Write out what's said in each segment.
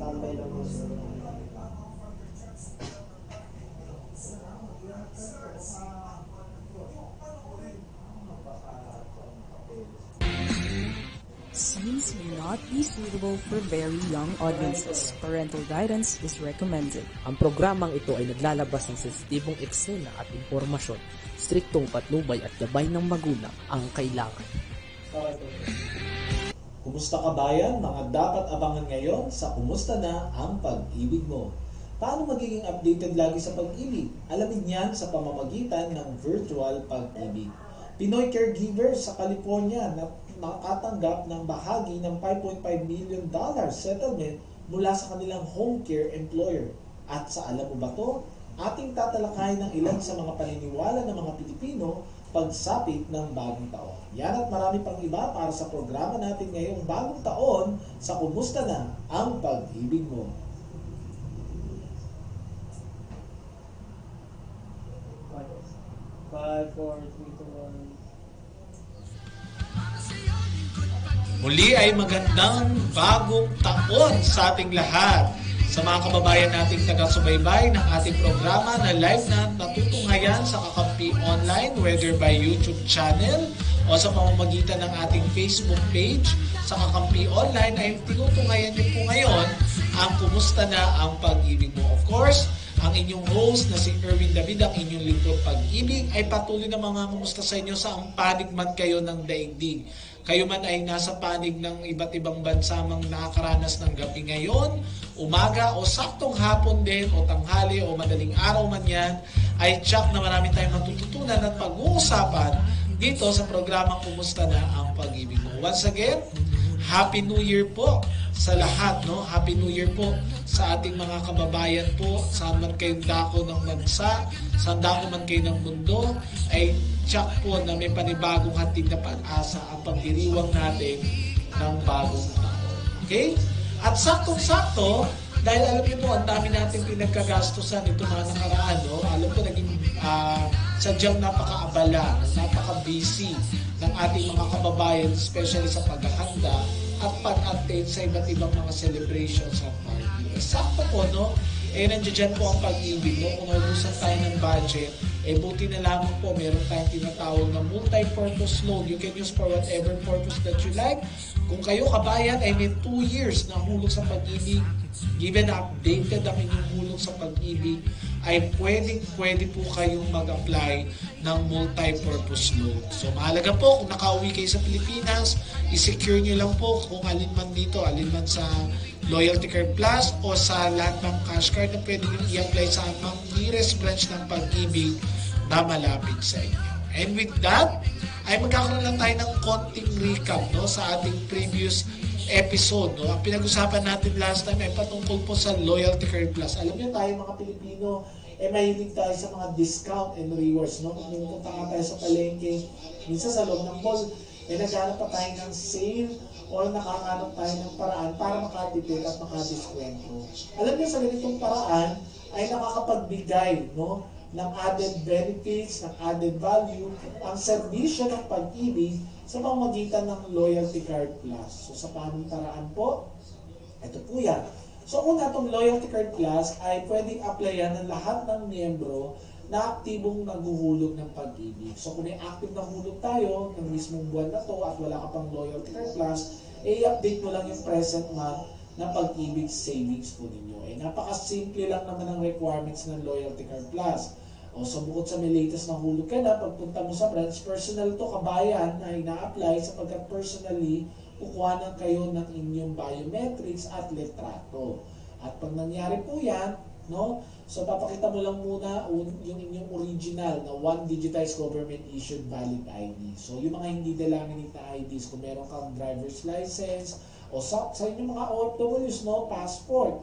tambay lang gusto. Scenes may not be suitable for very young audiences. Parental guidance is recommended. Ang programang ito ay naglalabas ng sensitibong eksena at impormasyon. Striktong patnubay at gabay ng magulang ang kailangan. Kumusta kabayan? Mga dapat abangan ngayon sa Kumusta Na Ang Pag-ibig Mo. Paano magiging updated lagi sa pag-ibig? Alamin yan sa pamamagitan ng virtual pag-ibig. Pinoy caregivers sa California na nakatanggap ng bahagi ng $5.5 million settlement mula sa kanilang home care employer. At sa alam mo ba to? Ating tatalakayin ng ilan sa mga paniniwala ng mga Pilipino pagsapit ng bagong taon. Yan at marami pang iba para sa programa natin ngayong bagong taon sa Kumusta Na Ang Pag-ibig Mo. Five, four, three, two, one. Muli ay magandang bagong taon sa ating lahat. Sa mga kababayan nating taga-subaybay ng ating programa na live na natutunghayan sa Kakampi Online, whether by YouTube channel o sa pamamagitan ng ating Facebook page sa Kakampi Online, ay tinutunghayan niyo po ngayon ang Kumusta Na Ang Pag-ibig Mo. Of course, ang inyong host na si Erwin David, ang inyong lingkod pag-ibig, ay patuloy na mga kumusta sa inyo sa ang panig man kayo ng daigdig. Kayo man ay nasa panig ng iba't ibang bansa mang nakakaranas ng gabi ngayon, umaga o saktong hapon din o tanghali o madaling araw man yan, ay tsak na marami tayong matututunan at pag-uusapan dito sa programang Kumusta Na Ang Pag-ibig Mo. Once again, Happy New Year po sa lahat, no? Happy New Year po sa ating mga kababayan po. Saan man kayong dako ng bansa, saan dako man kayo ng mundo, ay tsak po na may panibagong hatid na pag-asa ang pagdiriwang natin ng bagong taon. Okay? At saktong-sakto, dahil alam niyo po, ang dami natin pinagkagastusan ito mga nakaraan, no? Alam ko, naging sadyang napaka-abala, napaka-busy ng ating mga kababayan, especially sa paghahanda at pag-attend sa iba't ibang mga celebrations at party. Sakto po, no? Nandiyan po ang pag-ibig, no? Kung naubusan tayo ng budget, buti na lamang po, meron tayong tinatawag na multi-purpose loan. You can use for whatever purpose that you like. Kung kayo, kabayan, ay may 2 years na hulog sa pag-ibig, given na updated ang inyong hulog sa pag-ibig, ay pwede po kayong mag-apply ng multi-purpose loan. So, mahalaga po, kung nakauwi kayo sa Pilipinas, i-secure nyo lang po kung alin man dito, alin man sa Loyalty Card Plus o sa Land Bank Cash Card na pwede nyo i-apply sa amang nearest branch ng pag-ibig na malapit sa inyo. And with that, ay magkakaroon lang tayo ng konting recap, no, sa ating previous episode. No? Ang pinag-usapan natin last time ay patungkol po sa Loyalty Card Plus. Alam niyo tayo mga Pilipino, mahilig tayo sa mga discount and rewards. No? Kung pumunta nga tayo sa palengke, minsan sa loob ng mall, naghanap pa tayo ng sale o nakakanap tayo ng paraan para makatipid at makadiskwento. Alam niyo, sa ganitong paraan ay nakakapagbigay, no, ng added benefits, ng added value, ang serbisyo ng pag-ibig sa pamamagitan ng Loyalty Card Plus. So sa pamantaraan po, ito po yan. So una, itong Loyalty Card Plus ay pwedeng applyan ng lahat ng miyembro na aktibong naghuhulog ng pag-ibig. So kung may active na hulog tayo ng mismong buwan na to at wala ka pang Loyalty Card Plus, i-update mo lang yung present month na pag-ibig savings po ninyo. Napaka-simple lang naman ang requirements ng Loyalty Card Plus. O so bukod sa may latest na hulog ka na, pagpunta mo sa branch, personal to kabayan na ina-apply sapagkat personally, kukuhanan kayo ng inyong biometrics at litrato. At pag nangyari po yan, no, so papakita mo lang muna yung inyong original na one digitized government issued valid ID. So yung mga hindi delaminate na IDs, kung meron kang driver's license, o sa inyong mga OFWs, no, passport,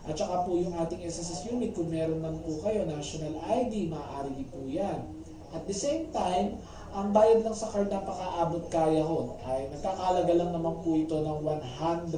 at saka po yung ating SSS unit, kung meron man po kayo, national ID, maaari din po yan. At the same time, ang bayad lang sa card napakaabot kaya ho, ay nagkakalaga lang naman po ito ng 125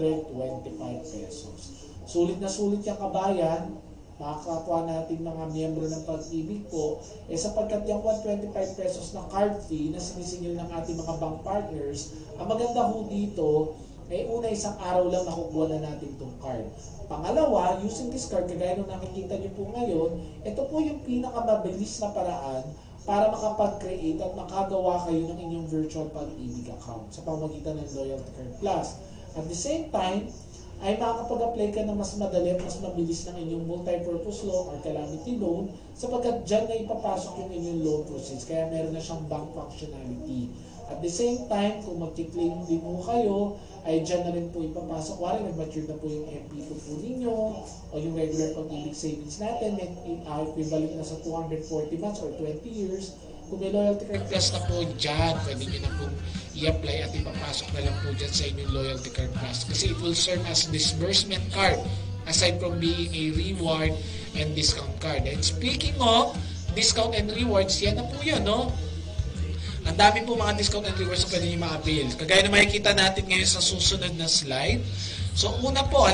pesos. Sulit na sulit yung kabayan, makakakuha natin mga miyembro ng pag-ibig po, sapagkat yung 125 pesos na card fee na sinisingil ng ating mga bank partners, ang maganda ho dito, una isang araw lang makukuha na natin itong card. Pangalawa, using this card, kagaya nung nakikita nyo po ngayon, ito po yung pinakamabilis na paraan para makapag-create at makagawa kayo ng inyong virtual pag-ibig account sa pamamagitan ng Loyalty Card Plus. At the same time, ay makakapag-apply ka ng mas madali at mas mabilis ng inyong multi-purpose loan or calamity loan sapagkat dyan na ipapasok yung inyong loan process. Kaya meron na siyang bank functionality. At the same time, kung mag-claim din mo kayo, ay dyan na rin po ipapasok. Wari, nag-mature na po yung MP po ninyo o yung regular pag-ibig savings natin, may equivalent na sa 240 months or 20 years. Kung may loyalty card Plus na po dyan, pwede nyo na po i-apply at ipapasok na lang po dyan sa inyong loyalty card plus. Kasi it will serve as disbursement card aside from being a reward and discount card. And speaking of discount and rewards, yan na po yan, no? Ang dami po mga discount and rewards na pwede nyo ma-avail. Kagaya na makikita natin ngayon sa susunod na slide. So una po,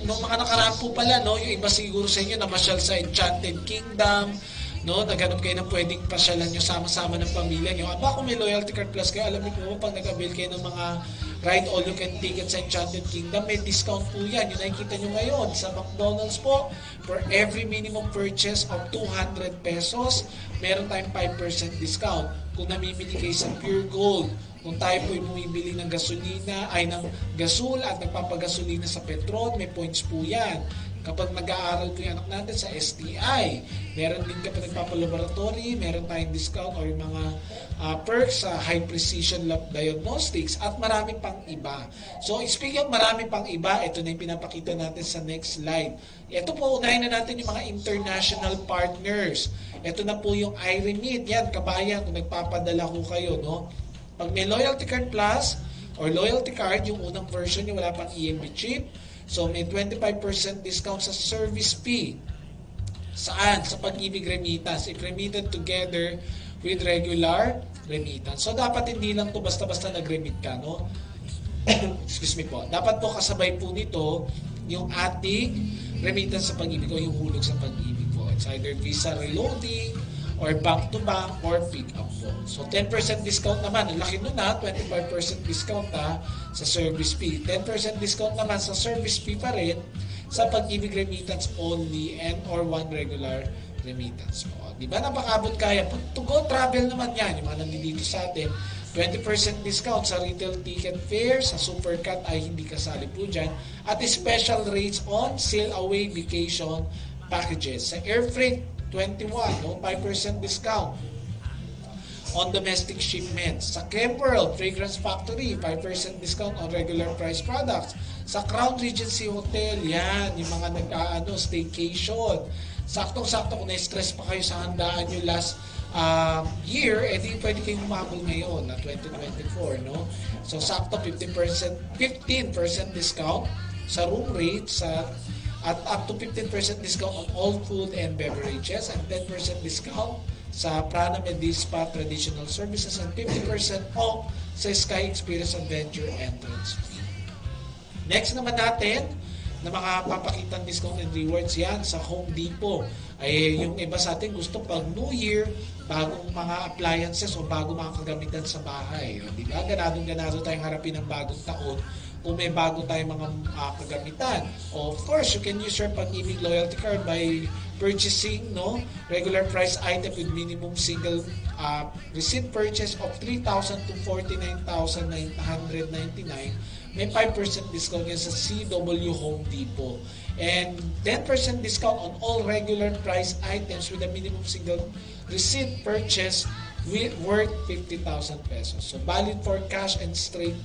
nung mga nakaraan po pala, no, yung iba siguro sa inyo na masyal sa Enchanted Kingdom, no, naghanap kayo ng pwedeng pasyalan nyo sama-sama ng pamilya nyo. Aba, kung may loyalty card plus kayo, alam niyo po pag nag-avail kayo ng mga ride all you can ticket sa Enchanted Kingdom, may discount po yan. Yung nakikita nyo ngayon sa McDonald's po, for every minimum purchase of 200 pesos, meron tayong 5% discount. Kung namimili kayo sa Pure Gold, kung tayo po bumibili ng gasolina, ay ng gasol at nagpapagasolina sa Petron, may points po yan. Kapag nag-aaral po yung anak natin sa STI, meron din kapag nagpapalaboratory, meron tayong discount or yung mga perks sa high precision lab diagnostics at marami pang iba. So speaking of marami pang iba, ito na yung pinapakita natin sa next slide. Ito po, unahin na natin yung mga international partners. Ito na po yung iRemit. Yan, kabayan, kung nagpapadala ko kayo, no? Pag may Loyalty Card Plus or Loyalty Card, yung unang version yung wala pang EMV chip, so may 25% discount sa service fee. Saan? Sa Pag-ibig Remittance. If remitted together with regular remittance. So dapat hindi lang to basta-basta nag-remit ka, no? Excuse me po. Dapat po kasabay po nito yung ating remittance sa Pag-ibig o yung hulog sa Pag-ibig po. It's either Visa Reloading or bank-to-bank or pick-up po. So 10% discount naman. Ang laki nun ha, 25% discount ha sa service fee. 10% discount naman sa service fee pa rin sa Pag-ibig Remittance only and or one regular remittance po. Di ba napakabot kaya? To go travel naman yan, yung mga nandito sa atin. 20% discount sa retail ticket fare, sa Supercat ay hindi kasali po dyan. At special rates on sail away vacation packages. Sa air freight, 21, no? 5% discount on domestic shipments. Sa Kemperl Fragrance Factory, 5% discount on regular price products. Sa Crown Regency Hotel, yan, yung mga staycation. Saktong-sakto kung na-stress pa kayo sa handaan nyo last year, edi pwede kayong humabol ngayon na 2024, no? So, sakto 15% discount sa room rate, at up to 15% discount on all food and beverages, and 10% discount sa Prana Medispa Traditional Services, and 50% off sa Sky Experience Adventure entrance fee. Next naman natin na makapapakitang discount and rewards yan sa Home Depot. Ay yung iba sa atin gusto pag New Year, bagong mga appliances o bagong mga kagamitan sa bahay. O, di ba? Ganadong-ganado tayong harapin ng bagong taon kung may bago tayong mga kagamitan. Of course, you can use your Pag-ibig loyalty card by purchasing regular price item with minimum single receipt purchase of 3,000 to 49,999. May 5% discount yan sa CW Home Depot. And 10% discount on all regular price items with a minimum single receipt purchase worth 50,000 pesos. So, valid for cash and straight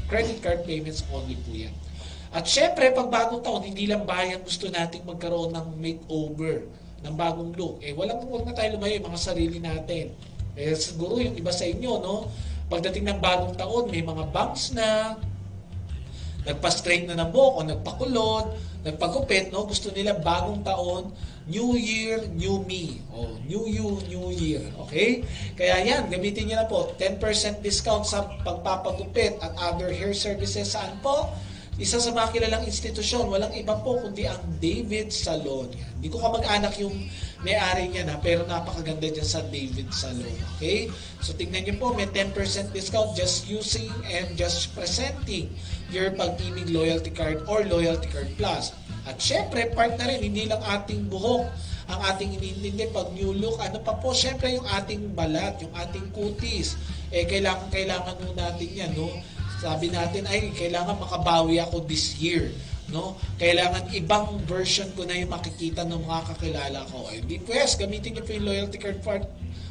credit card payments only po yan. At syempre, pag bagong taon, hindi lang bayan gusto nating magkaroon ng makeover, ng bagong look. Huwag na tayo lumayo yung mga sarili natin. Siguro yung iba sa inyo, no? Pagdating ng bagong taon, may mga bangs na, nagpa-straight na ng buhok o nagpakulot, nagpagupit, no? Gusto nila bagong taon, New Year, New Me. O, New You, New Year. Okay? Kaya yan, gamitin nyo na po. 10% discount sa pagpapagupit at other hair services. Saan po? isa sa mga kilalang institusyon, walang iba po kundi ang David Salon. Yan. Hindi ko kamag-anak yung may-ari niya na, pero napakaganda dyan sa David Salon. Okay? So tingnan niyo po, may 10% discount just using and just presenting your Pag-ibig Loyalty Card or Loyalty Card Plus. At syempre, part na rin, hindi lang ating buhok ang ating iniintindi pag new look. Ano pa po? Syempre yung ating balat, yung ating kutis. Kailangan nun natin yan, no? Sabi natin, ay, kailangan makabawi ako this year. No? Kailangan ibang version ko na yung makikita ng mga kakilala ko. Ay, di pues, gamitin niyo po yung loyalty card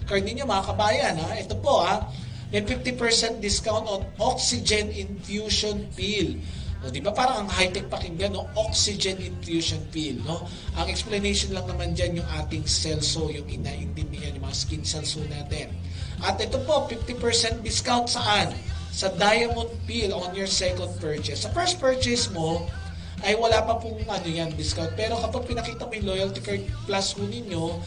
ninyo, mga kabayan. Ha? Ito po, ha? May 50% discount on oxygen infusion pill. O, di ba parang ang high-tech pakinggan, no? Oxygen infusion pill, no? Ang explanation lang naman dyan yung ating celso, yung inaintindihan, yung mga skin celso natin. At ito po, 50% discount saan? Sa Diamond Pill on your second purchase. Sa first purchase mo, ay wala pa pong discount. Pero kapag pinakita mo yung Loyalty Card Plus ho ninyo,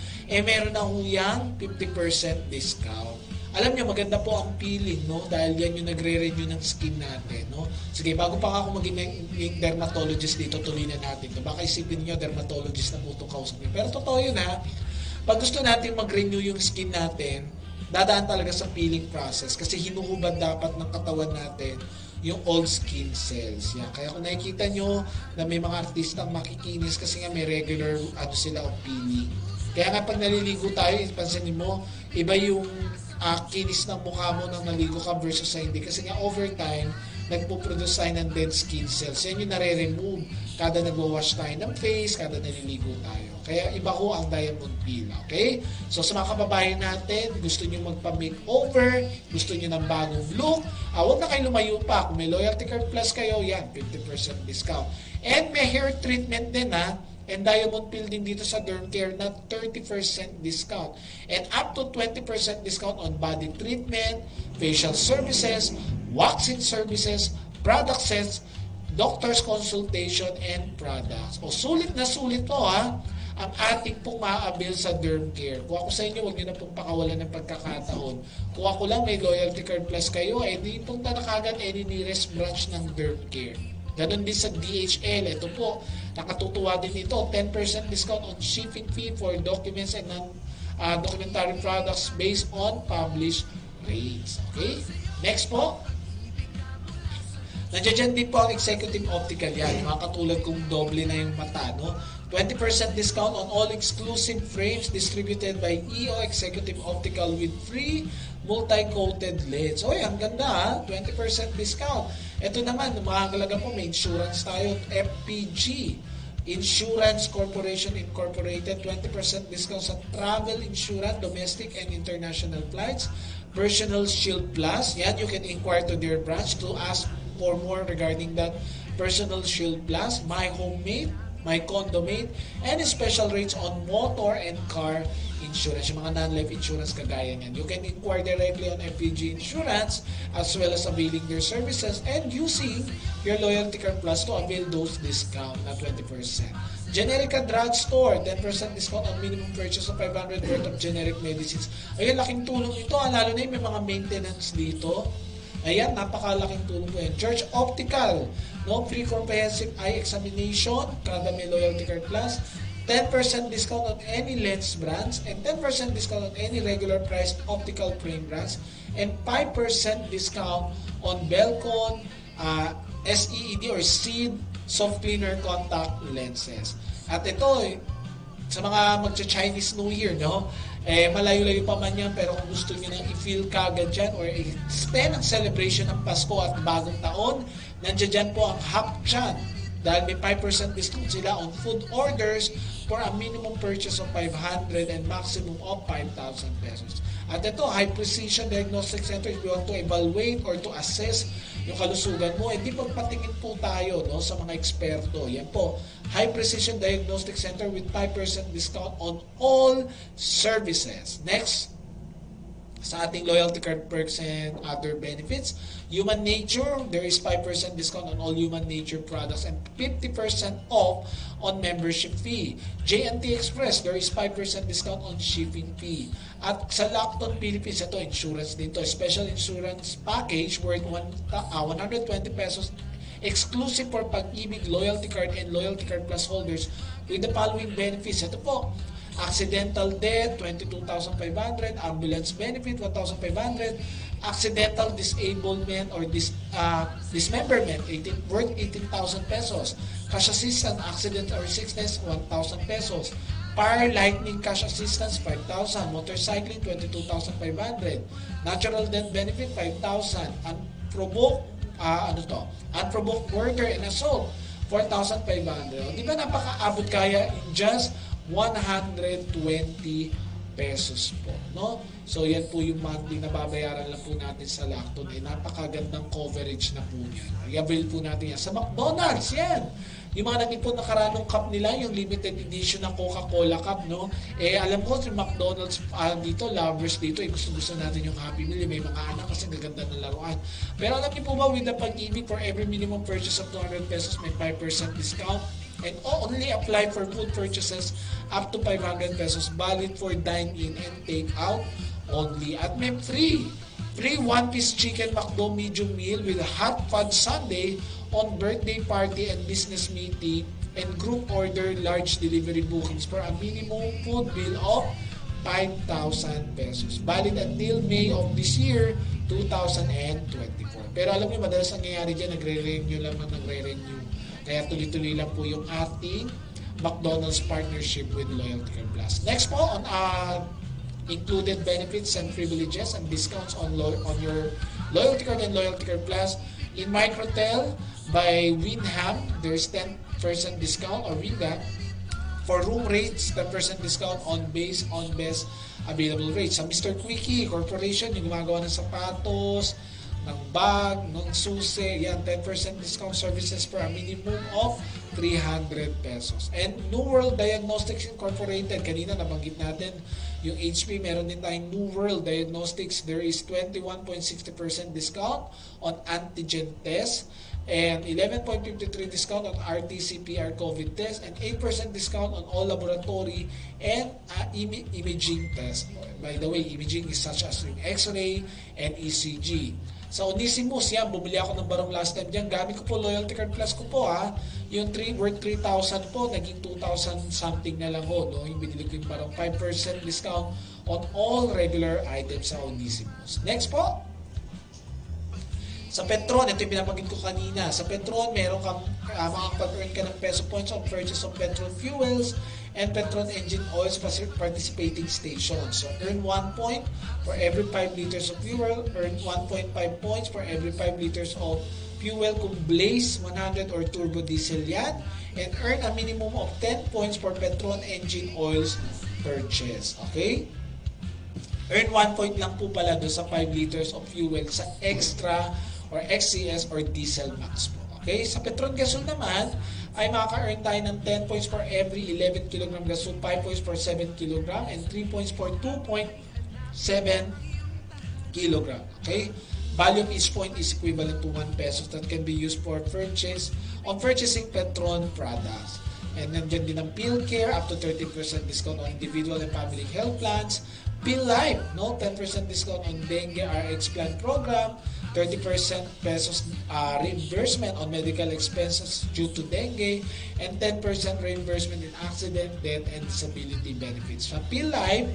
meron na ho yan 50% discount. Alam niyo, maganda po ang peeling, no? Dahil yan yung nagre-renew ng skin natin, no? Sige, bago pa ako maging dermatologist dito, tuloy na natin. Baka isipin niyo, dermatologist na po itong kausap niyo. Pero totoo yun, ha? Pag gusto natin mag-renew yung skin natin, dadaan talaga sa peeling process kasi hinuhubad dapat ng katawan natin yung old skin cells. Yan. Kaya kung nakikita nyo na may mga artistang makikinis kasi nga may regular sila of peeling. Kaya nga pag naliligo tayo, pansinin mo, iba yung kinis ng mukha mo nang naligo ka versus sa hindi. Kasi nga over time, nagpo-produce tayo ng dead skin cells. Yan yung nare-remove kada nagwawash tayo ng face, kada naliligo tayo. Kaya iba ko ang Diamond Pill. Okay? So sa mga kababayan natin, gusto nyo magpa-makeover, gusto nyo ng bagong look, huwag na kayo lumayo pa. Kung may Loyalty Card Plus kayo, yan, 50% discount. And may hair treatment din, ha? And Diamond Pill din dito sa Derm Care na 30% discount. And up to 20% discount on body treatment, facial services, waxing services, product sets, doctor's consultation, and products. O sulit na sulit po, ha? Ang ating pong ma-avail sa Derm Care. Kung ako sa inyo, huwag nyo na pong pakawalan ng pagkakataon. Kung ako lang may Loyalty Card Plus kayo, di punta na kagad any nearest branch ng Derm Care. Ganon din sa DHL. Ito po, nakatutuwa din ito. 10% discount on shipping fee for documents and non-documentary products based on published rates. Okay? Next po. Nandiyan din po ang Executive Optical yan. Mga katulad kung doble na yung mata, no? 20% discount on all exclusive frames distributed by EO Executive Optical with free multi-coated lens. Oy, ang ganda, ha? 20% discount. Ito naman, makakalaga po, may insurance tayo, FPG Insurance Corporation Incorporated, 20% discount sa travel insurance, domestic and international flights, Personal Shield Plus. Yan, you can inquire to their branch to ask for more regarding that Personal Shield Plus, My Homemade, My Condomate, and special rates on motor and car insurance, yung mga non-life insurance kagaya niyan. You can inquire directly on FPG Insurance as well as availing their services and using your Loyalty Card Plus to avail those discount na 20%. Generica Drugstore, 10% discount on minimum purchase of 500 worth of generic medicines. Ayun, laking tulong ito, lalo na yung may mga maintenance dito. Ayan, napakalaking tulong po yan. Church Optical, no? Free comprehensive eye examination, kada may Loyalty Card Plus. 10% discount on any lens brands and 10% discount on any regular priced optical frame brands and 5% discount on Belcon, SEED or SEED soft cleaner contact lenses. At ito, sa mga magcha-Chinese New Year, no? Malayo-layo pa man yan, pero kung gusto nyo nang i-feel kagad dyan or i-spend ang celebration ng Pasko at bagong taon, nandiyan dyan po ang Hapchan. Dahil may 5% discount sila on food orders for a minimum purchase of 500 and maximum of 5,000 pesos. At ito, High Precision Diagnostic Center, if you want to evaluate or to assess yung kalusugan mo, hindi magpatingin po tayo, no, sa mga eksperto. Yan po, High Precision Diagnostic Center with 5% discount on all services. Next, sa ating loyalty card perks and other benefits, Human Nature, there is 5% discount on all Human Nature products and 50% off on membership fee. J&T Express, there is 5% discount on shipping fee. At sa Lacton Philippines, ito, insurance dito, special insurance package worth 120 pesos exclusive for Pag-ibig Loyalty Card and Loyalty Card Plus holders with the following benefits. Ito po, accidental death, 22,500, ambulance benefit, 1,500, accidental disablement or dismemberment, worth 18,000 pesos, cash assistance, accident or sickness, 1,000 pesos, fire lightning cash assistance, 5,000, motorcycling, 22,500, natural death benefit, 5,000, unprovoked murder and assault, 4,500. Di ba napakaabot kaya in just 120 pesos po, no? So yan po yung monthly na babayaran lang po natin sa Lacton. Napakagandang coverage na po yan. I-avail po natin yan sa McDonald's, yan. Yung mga naging po nakaranong cup nila, yung limited edition na Coca-Cola cup, no? Alam ko si McDonald's dito, lovers dito, gusto-gusto natin yung Happy Meal. May mga anak kasi gaganda ng laruan. Pero alam niyo po ba, with the Pag-ibig, for every minimum purchase of 200 pesos, may 5% discount. And only apply for food purchases up to 500 pesos, valid for dine-in and take-out only. At may free one-piece chicken McDo medium meal with a hot fudge sundae on birthday party and business meeting, and group order large delivery bookings for a minimum food bill of 5,000 pesos. Valid until May of this year, 2024. Pero alam niyo, madalas nangyayari dyan, nagre-renew lang ng nagre-renew. Kaya tuloy-tuloy lang po yung ating McDonald's partnership with Loyalty Card Plus. Next po, on included benefits and privileges and discounts on your Loyalty Card and Loyalty Card Plus. In Microtel by Winham, there's 10% discount or Winga. For room rates, 10% discount on best available rates. Sa Mr. Quickie Corporation, yung gumagawa ng sapatos, ng bag, ng susi, yan, 10% discount services for a minimum of 300 pesos. And New World Diagnostics Incorporated, kanina nabanggit natin yung HP, meron din tayong New World Diagnostics. There is 21.60% discount on antigen test, and 11.53 discount on RT-PCR COVID test, and 8% discount on all laboratory and imaging test. By the way, imaging is such as yung X-ray and ECG. Sa Onesimus, yan, bumili ako ng barong last time dyan. Gamit ko po Loyalty Card Plus ko po, ha. Yung worth 3,000 po, naging 2,000 something na lang ho, no? Yung binili ko yung barong 5% discount on all regular items sa Onesimus. Next po. Sa Petron, ito yung pinapagin ko kanina. Sa Petron, meron kang makakapag-earn ka ng peso points on purchase of Petron fuels and Petron engine oils participating stations. So, earn 1 point for every 5 liters of fuel, earn 1.5 points for every 5 liters of fuel kung Blaze 100 or turbo diesel yan, and earn a minimum of 10 points for Petron engine oils purchase. Okay? Earn 1 point lang po pala doon sa 5 liters of fuel sa extra or XCS or diesel max po. Okay? Sa Petron Gasol naman, ay makaka-earn tayo ng 10 points for every 11 kg gasol, 5 points for 7 kg, and 3 points for 2.7 kg. Okay? Value of each point is equivalent to 1 pesos that can be used for purchasing Petron products. And nandiyan din ang Pill Care, up to 30% discount on individual and family health plans. Pill Life, no, 10% discount on Dengue RX plan program, 30% pesos reimbursement on medical expenses due to dengue, and 10% reimbursement in accident, death, and disability benefits. Sa Pill Life,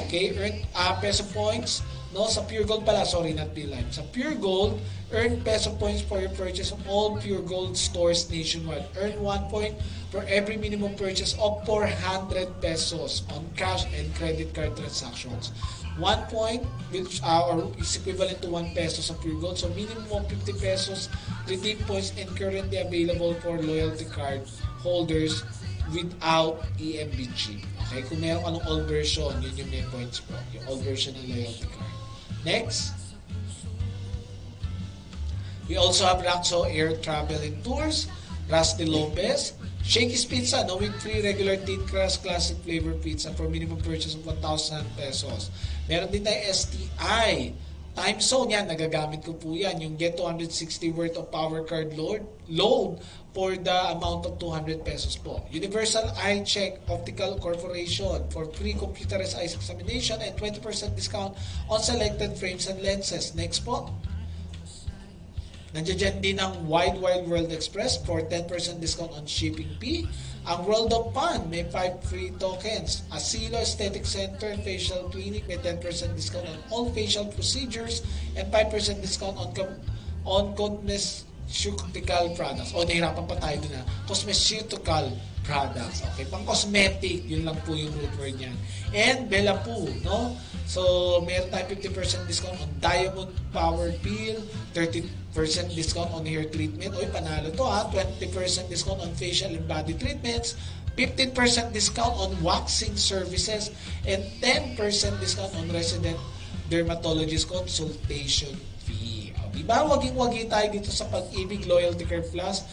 okay, earn peso points, no, sa Pure Gold pala, sorry, not Pill Life. Sa Pure Gold, earn peso points for your purchase of all Pure Gold stores nationwide. Earn 1 point for every minimum purchase of 400 pesos on cash and credit card transactions. 1 point, which or is equivalent to 1 peso sa Pure Gold. So minimum of 50 pesos redeem points, and currently available for loyalty card holders without EMBG. Okay, kung meron ka ng all version, yun yung may points po. Yung all version ng loyalty card. Next. We also have Raxo Air Travel and Tours, Rusty Lopez, Shakey's Pizza, no, with free regular thin crust classic flavor pizza for minimum purchase of 1,000 pesos. Meron din tayo STI, Time Zone, yan, nagagamit ko po yan, yung get 260 worth of power card load for the amount of 200 pesos po. Universal Eye Check Optical Corporation for free computerized eye examination and 20% discount on selected frames and lenses. Next po. Nandiyan din ang Wide World Express for 10% discount on shipping fee. Ang World of Fun, may 5 free tokens. Asilo Aesthetic Center and Facial Clinic, may 10% discount on all facial procedures and 5% discount on cosmeceutical products. O, nahirapan pa tayo dun cosmeceutical products. Okay, pang cosmetic, yun lang po yung root word niya. And Bella Poo, no? So, meron tayo 50% discount on Diamond Power Peel, 30% discount on hair treatment. Oy, panalo to 20% discount on facial and body treatments, 15% discount on waxing services, and 10% discount on resident dermatologist consultation fee. O, diba? Waging-wagi tayo dito sa Pag-ibig Loyalty Care Plus.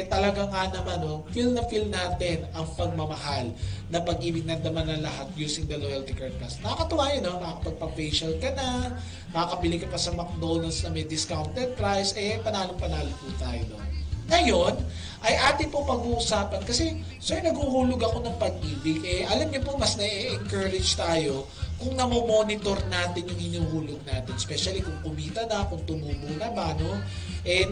Talaga nga naman, feel natin ang pagmamahal na pag-ibig na naman ng lahat using the Loyalty Card Plus. Nakakatuwa yun, makakapagpa-facial ka na, makakabili ka pa sa McDonald's na may discounted price, panalo-panalo po tayo doon. Ngayon, ay atin po pag-uusapan kasi, sir, naguhulog ako ng pag-ibig. Alam niyo po, mas na-encourage tayo kung namomonitor natin yung hinuhulog natin. Especially kung kumita na, kung tumubo na ba, no?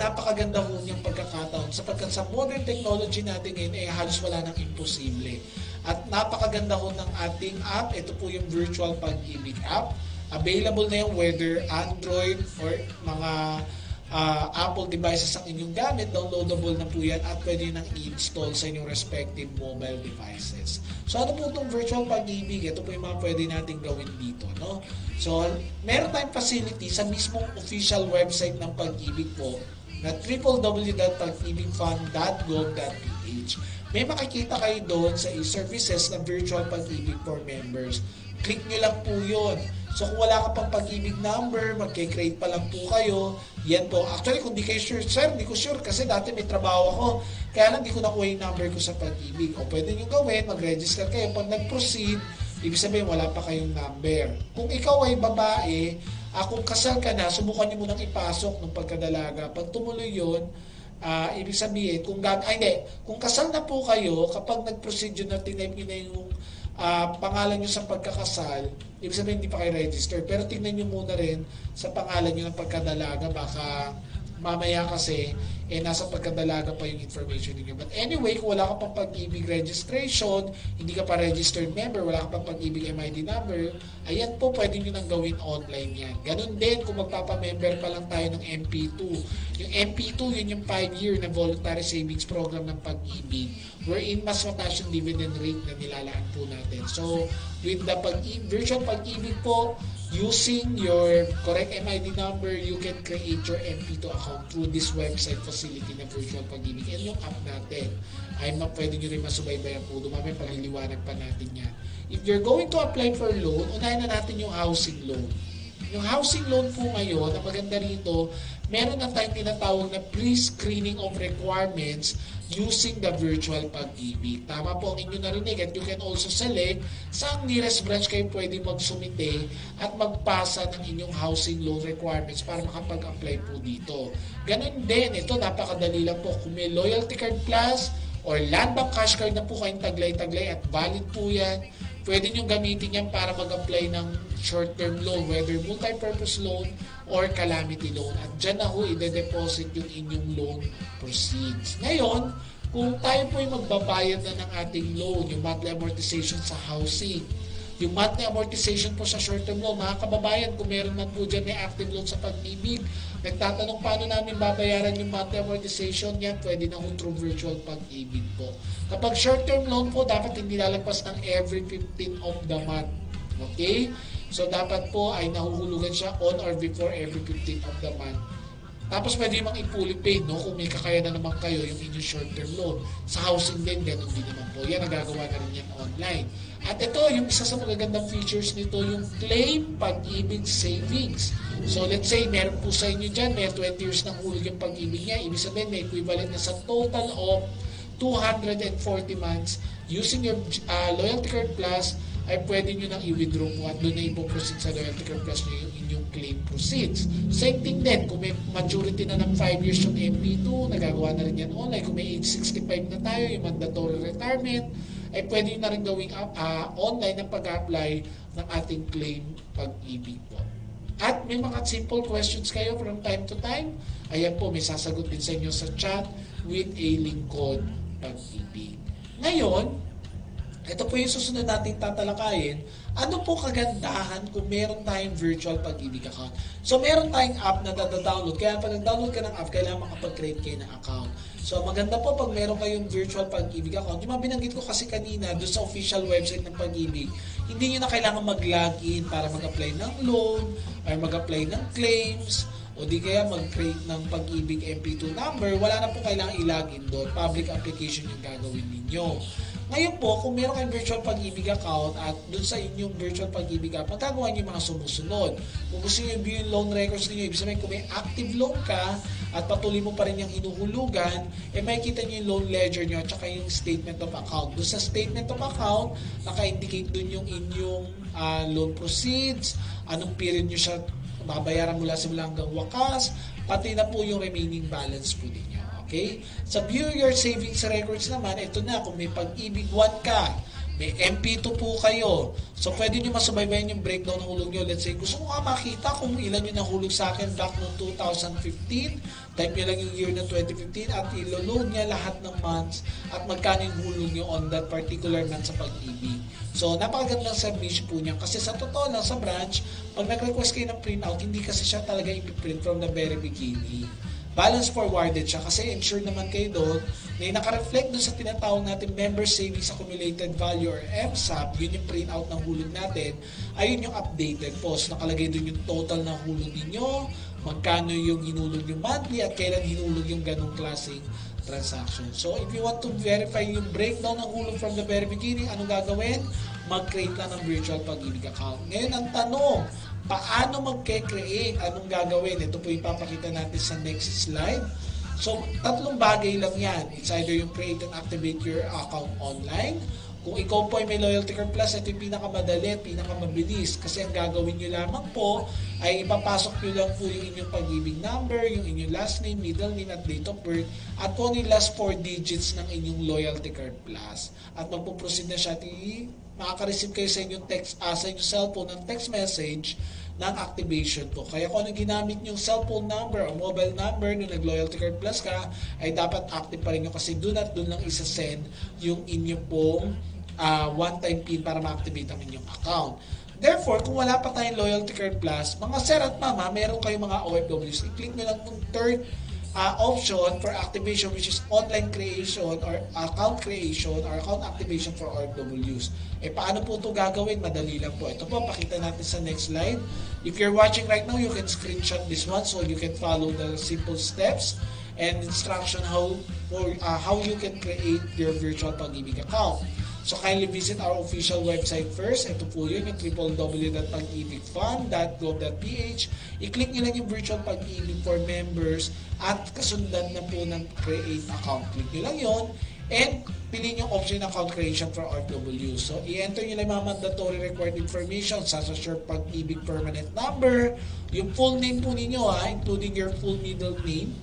Napakaganda po niyang pagkakataon sapagkat sa modern technology natin ngayon, halos wala nang imposible. At napakaganda ho ng ating app. Ito po yung Virtual Pag-ibig app. Available na yung whether Android or mga Apple devices ang inyong gamit. Downloadable na po yan at pwede nang i-install sa inyong respective mobile devices. So ano po itong Virtual Pag-ibig? Ito po yung mga pwede natin gawin dito, no? So meron tayong facility sa mismong official website ng Pag-ibig po na www.pagibigfund.gov.ph. May makikita kayo doon sa services ng Virtual Pag-ibig for members. Click nyo lang po yun. So kung wala ka pang Pag-ibig number, magkikreate pa lang po kayo. Yan po. Actually, kung di kayo sure, sir, di ko sure kasi dati may trabaho ako. Kaya lang di ko nakuha yung number ko sa Pag-ibig. O pwede nyo gawin, mag-register kayo. Pag nag-proceed, ibig sabihin wala pa kayong number. Kung ikaw ay babae, kung kasal ka na, subukan nyo munang ipasok ng pagkadalaga. Pag tumuloy yun, ibig sabihin, kung kasal na po kayo, kapag nag-proceed yun na tinype nyo na yung pangalan nyo sa pagkakasal, ibig sabihin hindi pa kayo register. Pero tingnan nyo muna rin sa pangalan nyo ng pagkadalaga, baka mamaya kasi nasa pagkadalaga pa yung information niyo. But anyway, kung wala ka pang Pag-ibig registration, hindi ka pa registered member, wala ka pang Pag-ibig MID number, ayan po, pwede nyo nang gawin online yan. Ganun din kung magpapamember pa lang tayo ng MP2. Yung MP2, yun yung 5-year na voluntary savings program ng Pag-ibig, wherein mas mataas yung dividend rate na nilalaan po natin. So, with the Virtual Pag-ibig po, using your correct MID number, you can create your MP2 account through this website facility na Virtual Pag-ibig. And yung app natin ay pwede nyo rin masubaybayan po. Dumami paliliwanag pa natin yan. If you're going to apply for loan, unahin na natin yung housing loan. Yung housing loan po ngayon, ang maganda rito, meron na tayong tinatawag na pre-screening of requirements using the Virtual Pag-ibig. Tama po ang inyo narinig at you can also select saan nearest branch kayo pwede magsumite at magpasa ng inyong housing loan requirements para makapag-apply po dito. Ganon din, ito napakadali lang po. Kung may Loyalty Card Plus or Land Bank Cash Card na po kayong taglay-taglay at valid po yan, pwede nyo gamitin yan para mag-apply ng short-term loan, whether multi-purpose loan or calamity loan. At dyan na ho, ide-deposit yung inyong loan proceeds. Ngayon, kung tayo po ay magbabayad na ng ating loan, yung monthly amortization sa housing, yung monthly amortization po sa short-term loan, mga kababayan, kung meron man po dyan may active loan sa Pag-ibig, nagtatanong paano namin babayaran yung monthly amortization, yan pwede na through Virtual Pag-ibig po. Kapag short-term loan po, dapat hindi lalagpas ng every 15 of the month. Okay? So, dapat po ay nahuhulugan siya on or before every 15th of the month. Tapos, pwede mang i-fully paid, no? Kung may kakayanan naman kayo yung inyong short-term loan. Sa housing din, ganun din naman po. Yan, nagagawa na rin yan online. At ito, yung isa sa magagandang features nito, yung Claim Pag-ibig Savings. So, let's say, meron po sa inyo dyan, may 20 years nang hulog yung pag-ibig niya. Ibig sabihin, may equivalent na sa total of 240 months using your Loyalty Card Plus, ay pwede nyo nang i-withdraw mo at doon na ipoproceed sa Loyalty Card Plus nyo yung inyong claim proceeds. Same thing din, kung may maturity na ng 5 years yung MP2, nagagawa na rin yan online. Kung may age 65 na tayo, yung mandatory retirement, ay pwede nyo na rin gawing online ang pag-apply ng ating claim Pag-ibig po. At may mga simple questions kayo from time to time. Ayan po, may sasagot din sa inyo sa chat with a lingkod pag-ibig. Ngayon, ito po yung susunod natin tatalakayin. Ano po kagandahan kung meron tayong virtual pag-ibig account? So, meron tayong app na dada-download. Kaya pag nag-download ka ng app, kailangan makapag-create kayo ng account. So, maganda po pag meron kayong virtual pag-ibig account. Yung mga binanggit ko kasi kanina, doon sa official website ng pag-ibig, hindi nyo na kailangan mag-login para mag-apply ng loan, or mag-apply ng claims, o di kaya mag-create ng pag-ibig MP2 number. Wala na po kailangan i-login doon. Public application yung gagawin ninyo. Ngayon po, kung meron kayong virtual pag-ibig account at dun sa inyong virtual pag-ibig account, magagawa nyo yung mga sumusunod. Kung gusto nyo i-view yung loan records ninyo, ibig sabihin kung may active loan ka at patuloy mo pa rin yung hinuhulugan, makikita nyo yung loan ledger nyo at saka yung statement of account. Dun sa statement of account, naka-indicate dun yung inyong loan proceeds, anong period nyo siya babayaran mula simula hanggang wakas, pati na po yung remaining balance po ninyo. Okay? Sa View Your Savings Records naman, ito na, kung may pag-ibig 1 ka, may MP2 po kayo. So, pwede nyo masubaybayan yung breakdown ng hulog nyo. Let's say, gusto ko nga makita kung ilan yung nahulog sa akin back noong 2015. Type nyo lang yung year ng 2015 at ilo-load niya lahat ng months at magkano yung hulog nyo on that particular month sa pag-ibig. So, napakagandang service po niya. Kasi sa totoo lang, sa branch, pag nag-request kayo ng printout, hindi kasi siya talaga ipiprint from the very beginning. Balance forwarded siya kasi ensure naman kayo doon na naka-reflect doon sa tinatawag natin Member Savings Accumulated Value or MSAV, yun yung printout ng hulog natin, ayun yung updated po. So, nakalagay doon yung total ng hulog ninyo, magkano yung hinulog yung monthly at kailan hinulog yung ganong klaseng transaction. So, if you want to verify yung breakdown ng hulog from the very beginning, anong gagawin? Mag-create lang ng virtual pag-ibig account. Ngayon, ang tanong, paano mag-create? Anong gagawin? Ito po ipapakita natin sa next slide. So, tatlong bagay lang yan. It's either yung create and activate your account online. Kung ikaw po ay may Loyalty Card Plus, ito yung pinakamadali at pinakamabilis. Kasi ang gagawin nyo lamang po ay ipapasok nyo lang po yung inyong pag-ibig number, yung inyong last name, middle name, at date of birth, at kung yung last 4 digits ng inyong Loyalty Card Plus. At magpuproceed na siya, makaka-receive kayo sa inyong text, sa inyong cellphone ng text message ng activation po. Kaya kung ano ginamit yung cellphone number o mobile number nung nag-Loyalty Card Plus ka, ay dapat active pa rin nyo kasi doon at doon lang isa-send yung inyo pong one-time PIN para ma-activate ang inyong account. Therefore, kung wala pa tayong Loyalty Card Plus, mga sir at mama, meron kayong mga OFWs. I-click nyo lang yung third option for activation, which is online creation or account creation or account activation for OFWs. Paano po ito gagawin? Madali lang po. Ito po, pakita natin sa next slide. If you're watching right now, you can screenshot this one so you can follow the simple steps and instruction how you can create your virtual pag-ibig account. So, kindly visit our official website first. Ito po yun, yung www.pag-ibigfund.gov.ph. I-click nyo lang yung virtual pag-ibig for members at kasundan na po ng create account. Click nyo lang yun and piliin yung option account creation for RW. So, i-enter nyo lang mga mandatory required information such as your pag-ibig permanent number, yung full name po ninyo including your full middle name,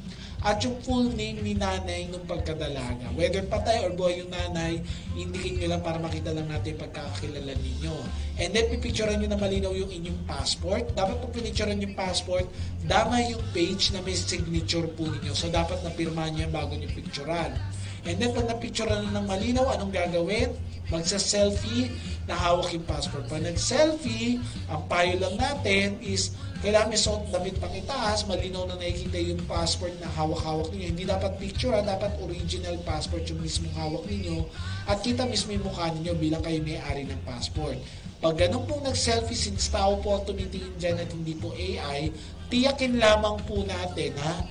at yung full name ni nanay nung pagkadalaga. Whether patay or buhay yung nanay, indicate nyo lang para makita lang natin yung pagkakakilala ninyo. And then, pipicturean nyo na malinaw yung inyong passport. Dapat pag pinicturean yung passport, dama yung page na may signature po ninyo. So, dapat napirmahan nyo bago nyo picturean. And then, pag napicturean na ng malinaw, anong gagawin? Magsa-selfie na hawak yung passport. Pag nag-selfie, ang payo lang natin is kailangan may suot damit pang itaas, malinaw na nakikita yung passport na hawak-hawak ninyo. Hindi dapat picture, dapat original passport yung mismong hawak ninyo at kita mismo yung mukha ninyo bilang kayo may-ari ng passport. Pag ganun pong nag-selfie, since tao po ang tumitingin dyan at hindi po AI, tiyakin lamang po natin na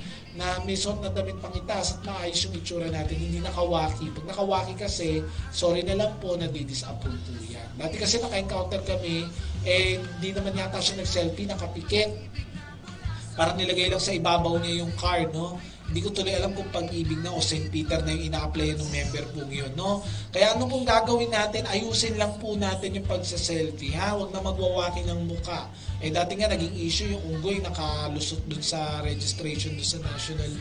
may suot na damit pang itaas at maayos yung itsura natin, hindi nakawaki. Pag nakawaki kasi, sorry na lang po, nadidisappoint po yan. Dati kasi naka-encounter kami, hindi naman yata siya nag-selfie, nakapikit. Parang nilagay lang sa ibabaw niya yung card, no? Hindi ko tuloy alam kung Pag-ibig na o St. Peter na yung ina-applyan ng member po yun, no? Kaya ano pong gagawin natin, ayusin lang po natin yung pagsa-selfie, Huwag na magwawaki ng muka. Dati nga naging issue yung unggoy nakalusot dun sa registration dun sa National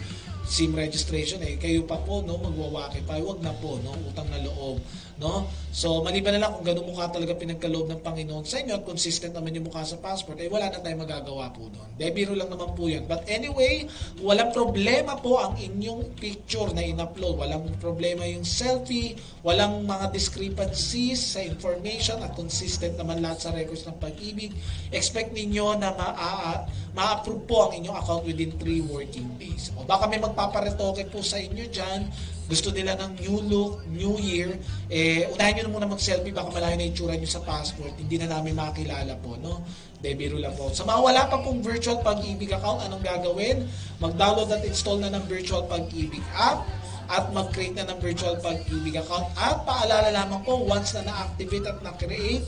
SIM registration kayo pa po no magwa-Wi-Fi, wag na po no, utang na loob no. So maliban na lang kung ganun mukha talaga pinagkaloob ng Panginoon sa inyo at consistent naman yung mukha sa passport, wala na tayong magagawa po doon. Biro lang naman po yan. But anyway, walang problema po ang inyong picture na in-upload. Walang problema yung selfie, walang mga discrepancies sa information at consistent naman lahat sa records ng Pag-ibig. Expect ninyo na ma-approve po ang inyong account within 3 working days. O baka may magpaparetoke po sa inyo dyan, gusto nila ng new look, new year, unahin nyo na muna mag-selfie, baka malayo na itsura nyo sa passport, hindi na namin makakilala po, no? Biro lang po. Sa mga wala pa pong virtual Pag-ibig account, anong gagawin? Mag-download at install na ng virtual Pag-ibig app at mag-create na ng virtual Pag-ibig account. At paalala lamang po, once na na-activate at na-create,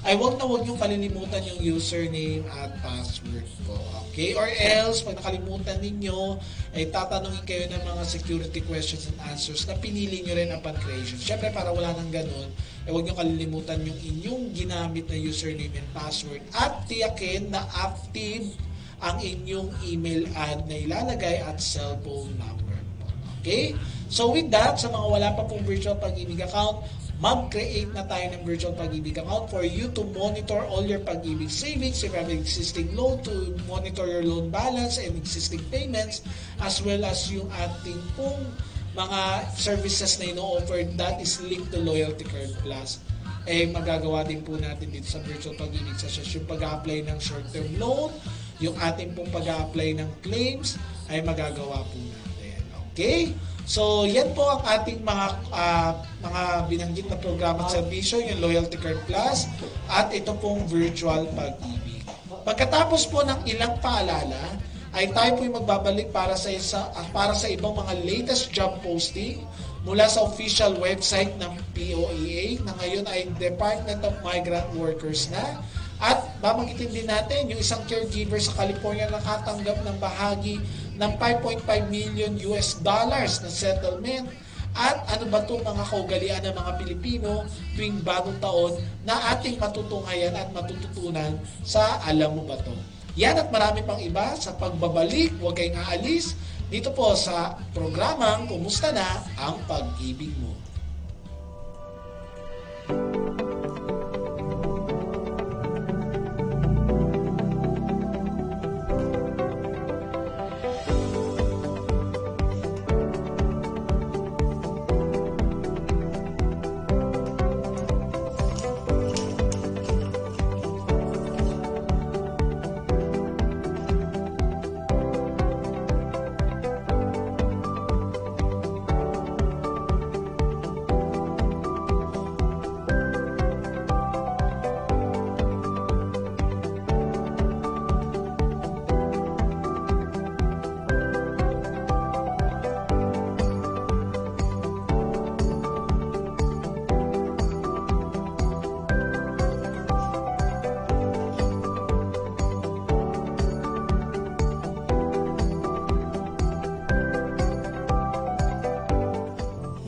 ay wag nyo kalilimutan yung username at password po. Okay? Or else, pag nakalimutan ninyo, ay tatanungin kayo ng mga security questions and answers na pinili nyo rin upon creation. Siyempre, para wala nang ganun, ay wag nyo kalilimutan yung inyong ginamit na username and password at tiyakin na active ang inyong email ad na ilalagay at cellphone number po. Okay? So with that, sa mga wala pa pong virtual Pag-ibig account, mag-create na tayo ng virtual Pag-ibig account for you to monitor all your Pag-ibig savings, if you have existing loan, to monitor your loan balance and existing payments, as well as yung ating pong mga services na ino-offer that is linked to Loyalty Card Plus. Magagawa din po natin dito sa virtual Pag-ibig, such as yung pag-apply ng short-term loan, yung ating pong pag-apply ng claims, ay magagawa po natin. Okay? So, yan po ang ating mga binanggit na programa at serbisyo, yung Loyalty Card Plus at ito pong virtual Pag-ibig. Pagkatapos po ng ilang paalala, ay tayo po yung magbabalik para sa ibang mga latest job posting mula sa official website ng POEA na ngayon ay Department of Migrant Workers na. At babanggitin din natin yung isang caregiver sa California na nakatanggap ng bahagi ng $5.5 million na settlement. At ano ba itong mga kaugalian ng mga Pilipino tuwing bagong taon na ating matutunghayan at matututunan sa Alam Mo Ba To? Yan at marami pang iba sa pagbabalik, huwag kayong aalis, dito po sa programang Kumusta Na ang Pag-ibig Mo?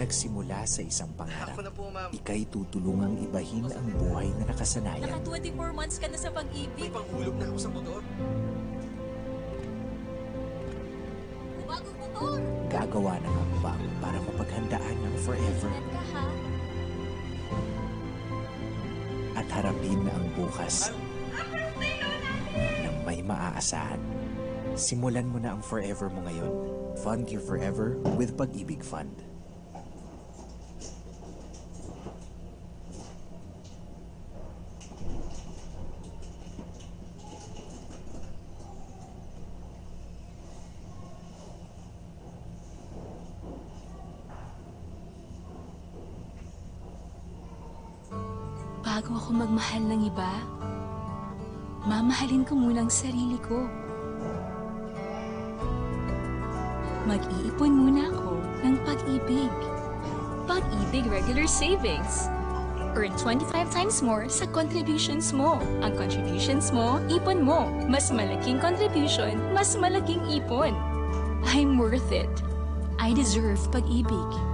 Nagsimula sa isang pangarap, ika'y tutulungang ibahin ang buhay na nakasanayan. Naka 24 months ka na sa pag-ibig. May panghulog na ako sa motor. Bagong motor. Gagawa ng hakbang para mapaghandaan ng forever. Ingat ka, ha? At harapin ang bukas ng may maaasahan. Simulan mo na ang forever mo ngayon. Fund your forever with Pag-ibig Fund. Bago ako magmahal ng iba, mamahalin ko muna ang sarili ko. Mag-iipon muna ako ng Pag-ibig. Pag-ibig Regular Savings. Earn 25 times more sa contributions mo. Ang contributions mo, ipon mo. Mas malaking contribution, mas malaking ipon. I'm worth it. I deserve Pag-ibig.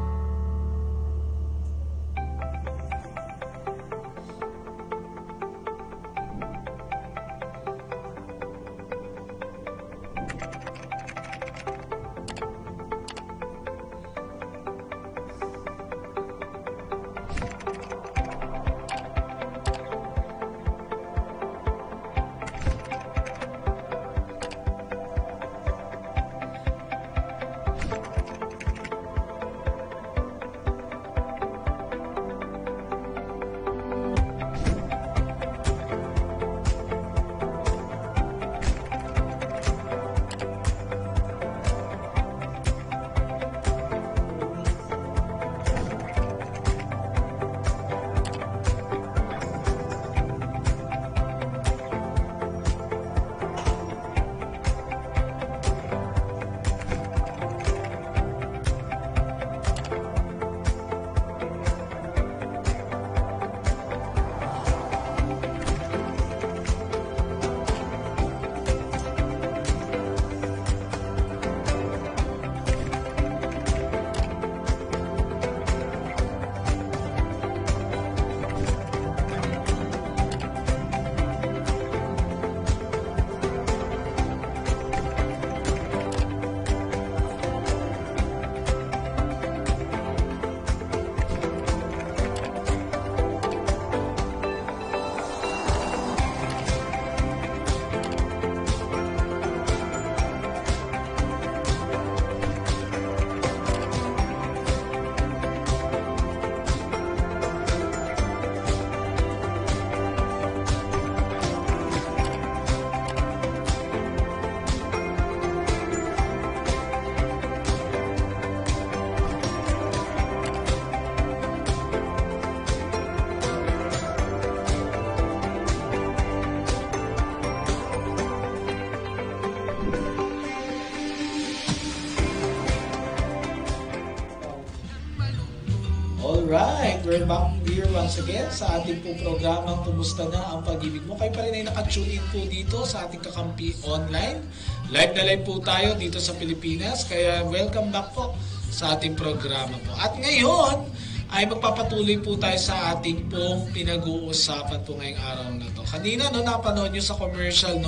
we're back here once again sa ating po programang Kumusta na ang Pag-ibig mo? Kayo pa rin ay nakatune in po dito sa ating kakampi online. Live na live po tayo dito sa Pilipinas. Kaya welcome back po sa ating programa po. At ngayon ay magpapatuloy po tayo sa ating pong pinag-uusapan po ngayong araw na to. Kanina napanood nyo sa commercial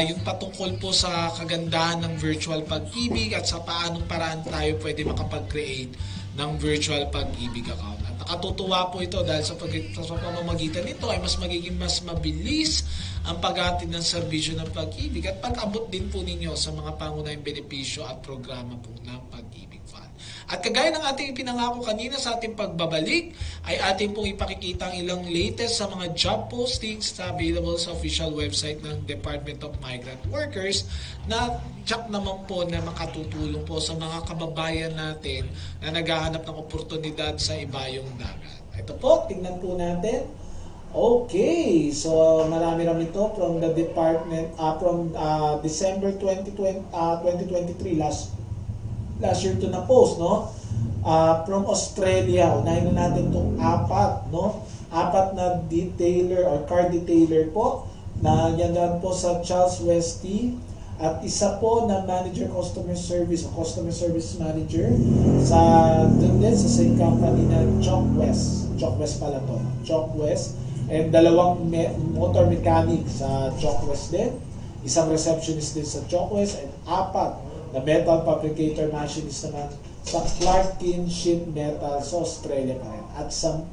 yung patungkol po sa kagandahan ng virtual pag-ibig at sa paanong paraan tayo pwede makapag-create ng virtual pag-ibig account. At nakatutuwa po ito dahil sa pamamagitan nito ay mas magiging mas mabilis ang paghatid ng serbisyo ng pag-ibig at pag-abot din po ninyo sa mga pangunahing benepisyo at programa po ng Pag-ibig Fund. At kagaya ng ating pinangako kanina sa ating pagbabalik, ay ating pong ipakikita ang ilang latest sa mga job postings na available sa official website ng Department of Migrant Workers na tsak naman po na makatutulong po sa mga kababayan natin na naghahanap ng oportunidad sa ibayong dagat. Ito po, tingnan po natin. Okay, so marami-rami ito from the department, from December 2023, last year to na post, no? From Australia, unahin na natin itong apat na detailer or car detailer po na yan po sa Charles Westy at isa po na manager customer service o customer service manager sa same company na Chalk West pala to, Chalk West, and dalawang motor mechanic sa Chalk West din, isang receptionist din sa Chalk West, and apat na metal fabricator machinist naman sa Clarkin Sheet Metal sa Australia pa rin. At 10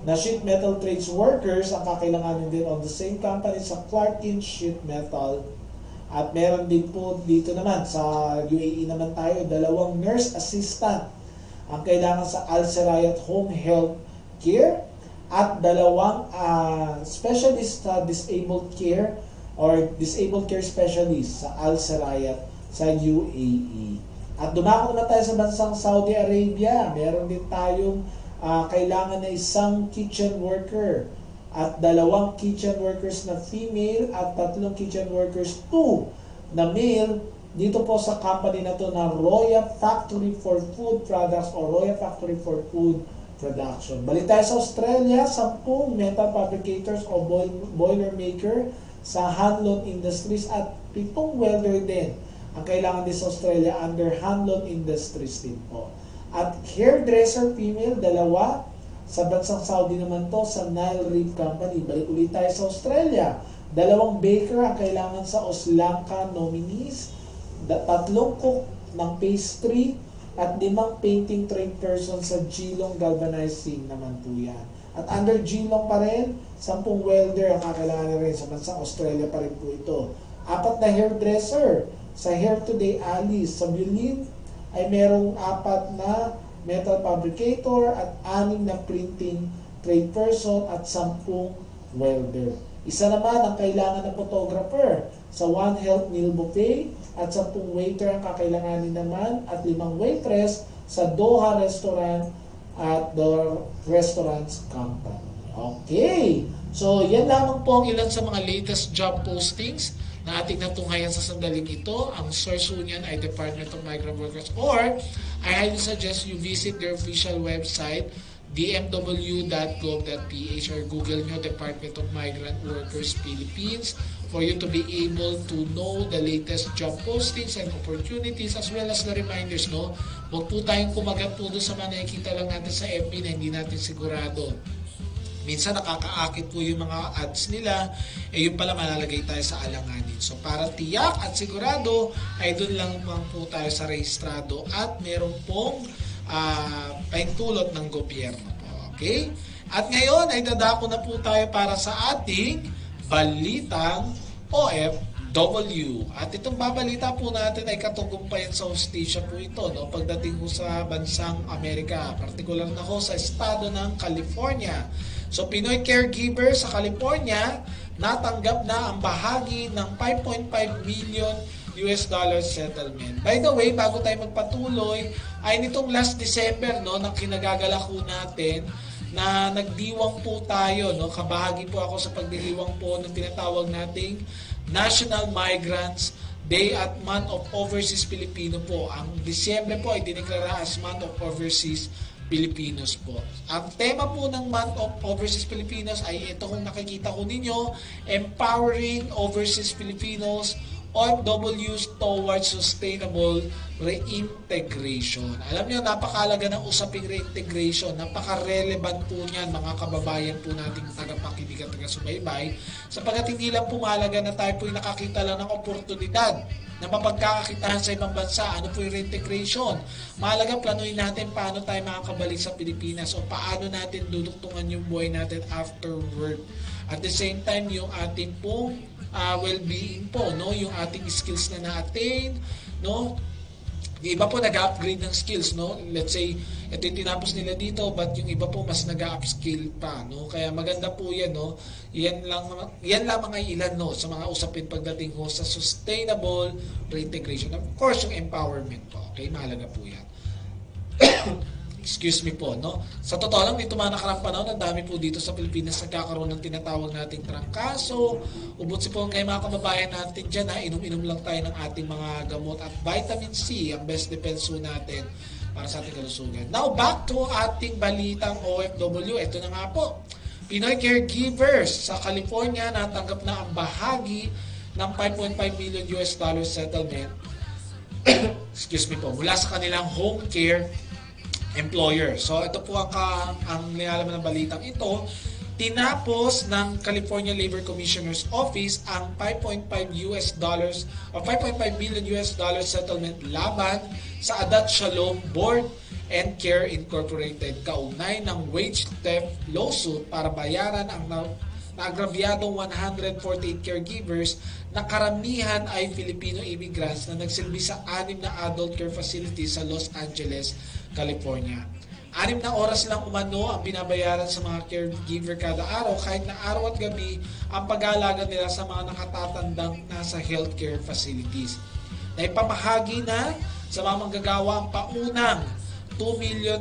na sheet metal trades workers ang kakailanganin din on the same company sa Clarkin Sheet Metal. At meron din po dito naman sa UAE naman tayo, 2 nurse assistant ang kailangan sa Al Serayat Home Health Care at 2 specialist sa disabled care or disabled care specialist sa Al Serayat sa UAE. At dumako na tayo sa bansang Saudi Arabia. Meron din tayong kailangan na isang kitchen worker at 2 kitchen workers na female at 3 kitchen workers 2 na male dito po sa company na to na Royal Factory for Food Products o Royal Factory for Food Production. Balik tayo sa Australia, 10 metal fabricators o boiler maker sa Hanlon Industries at 7 welder din ang kailangan din sa Australia under Hanlon Industries din po. At hairdresser female, 2 sa bansang Saudi naman to sa Nile Reef Company. Balik ulit tayo sa Australia. 2 baker ang kailangan sa Oslanka nominees, 3 cook ng pastry, at 5 painting trained person sa Geelong Galvanizing naman po yan. At under Geelong pa rin, 10 welder ang kakailangan rin sa bansang Australia pa rin po ito. 4 na hairdresser sa Hair Today Alice sa Bulin ay merong 4 na metal fabricator at 6 na printing trade person at 10 welder. Isa naman ang kailangan ng photographer sa One Health Meal Buffet at 10 waiter ang kakailanganin naman at 5 waitress sa Doha Restaurant at the Restaurants Company. Okay, so yan lamang po ang ilan sa mga latest job postings na ating natunghayan sa sandaling ito. Ang source niyan ay Department of Migrant Workers, or I highly suggest you visit their official website dmw.gov.ph or Google nyo Department of Migrant Workers Philippines for you to be able to know the latest job postings and opportunities as well as the reminders. Huwag po tayong kumagat po doon sa mga nakikita lang natin sa FB na hindi natin sigurado. Minsan nakakaakit po yung mga ads nila, yung pala malalagay tayo sa alanganin. So para tiyak at sigurado, ay doon lang po tayo sa rehistrado at meron pong paintulot ng gobyerno po. Okay? At ngayon ay dadako na po tayo para sa ating Balitang OFW. At itong babalita po natin ay katungkumpayan sa hostisya po ito, pagdating po sa bansang Amerika, partikular na ko sa estado ng California. So Pinoy caregiver sa California natanggap na ang bahagi ng $5.5 million settlement. By the way, bago tayo magpatuloy, ay nitong last December na kinagagalak po natin na nagdiwang po tayo, kabahagi po ako sa pagdiriwang po ng tinatawag nating National Migrants Day at Month of Overseas Filipino po. Ang Disyembre po ay dineklara as Month of Overseas Filipinos po. Ang tema po ng Month of Overseas Filipinos ay ito kung nakikita ko ninyo, Empowering Overseas Filipinos, OFWs towards sustainable reintegration. Alam niyo, napakalaga ng usaping reintegration. Napaka-relevant po niyan, mga kababayan po nating tagapakinig at taga-subaybay, sapagkat hindi lang po mahalaga na tayo po nakakita lang ng oportunidad na mapagkakakitaan sa ibang bansa. Ano po yung reintegration? Mahalaga planuin natin paano tayo makakabalik sa Pilipinas o paano natin duduktungan yung buhay natin afterward. At the same time, yung ating pong well-being po, no? Yung ating skills na na-attain, no? Yung iba po nag-upgrade ng skills, no? Let's say, ito yung tinapos nila dito, but yung iba po mas nag-upskill pa, no? Kaya maganda po yan, no? Yan lang mga ilan, no? Sa mga usapin pagdating ho sa sustainable reintegration. Of course, yung empowerment po, okay? Mahalaga po yan. Excuse me po, no? Sa totoo lang, dito mga nakarang panahon, ang dami po dito sa Pilipinas nagkakaroon ng tinatawag nating trangkaso. Ubot po kay mga kababayan natin dyan, ha? Inom-inom lang tayo ng ating mga gamot at vitamin C, ang best defense po natin para sa ating kalusugan. Now, back to ating balitang OFW. Ito na nga po. Pinoy caregivers sa California natanggap na ang bahagi ng $5.5 million settlement excuse me po, mula sa kanilang home care employer. So ito po ang nilalaman ng balitang ito. Tinapos ng California Labor Commissioner's Office ang $5.5 million settlement laban sa Adat Shalom Board and Care Incorporated kaugnay ng wage theft lawsuit para bayaran ang naagrabyadong 148 caregivers na karamihan ay Filipino immigrants na nagsilbi sa 6 na adult care facilities sa Los Angeles, California. 6 na oras lang umano ang binabayaran sa mga caregiver kada araw kahit na araw at gabi ang pag-aalaga nila sa mga nakatatandang nasa healthcare facilities. Naipamahagi na sa mga manggagawa ang paunang $2 million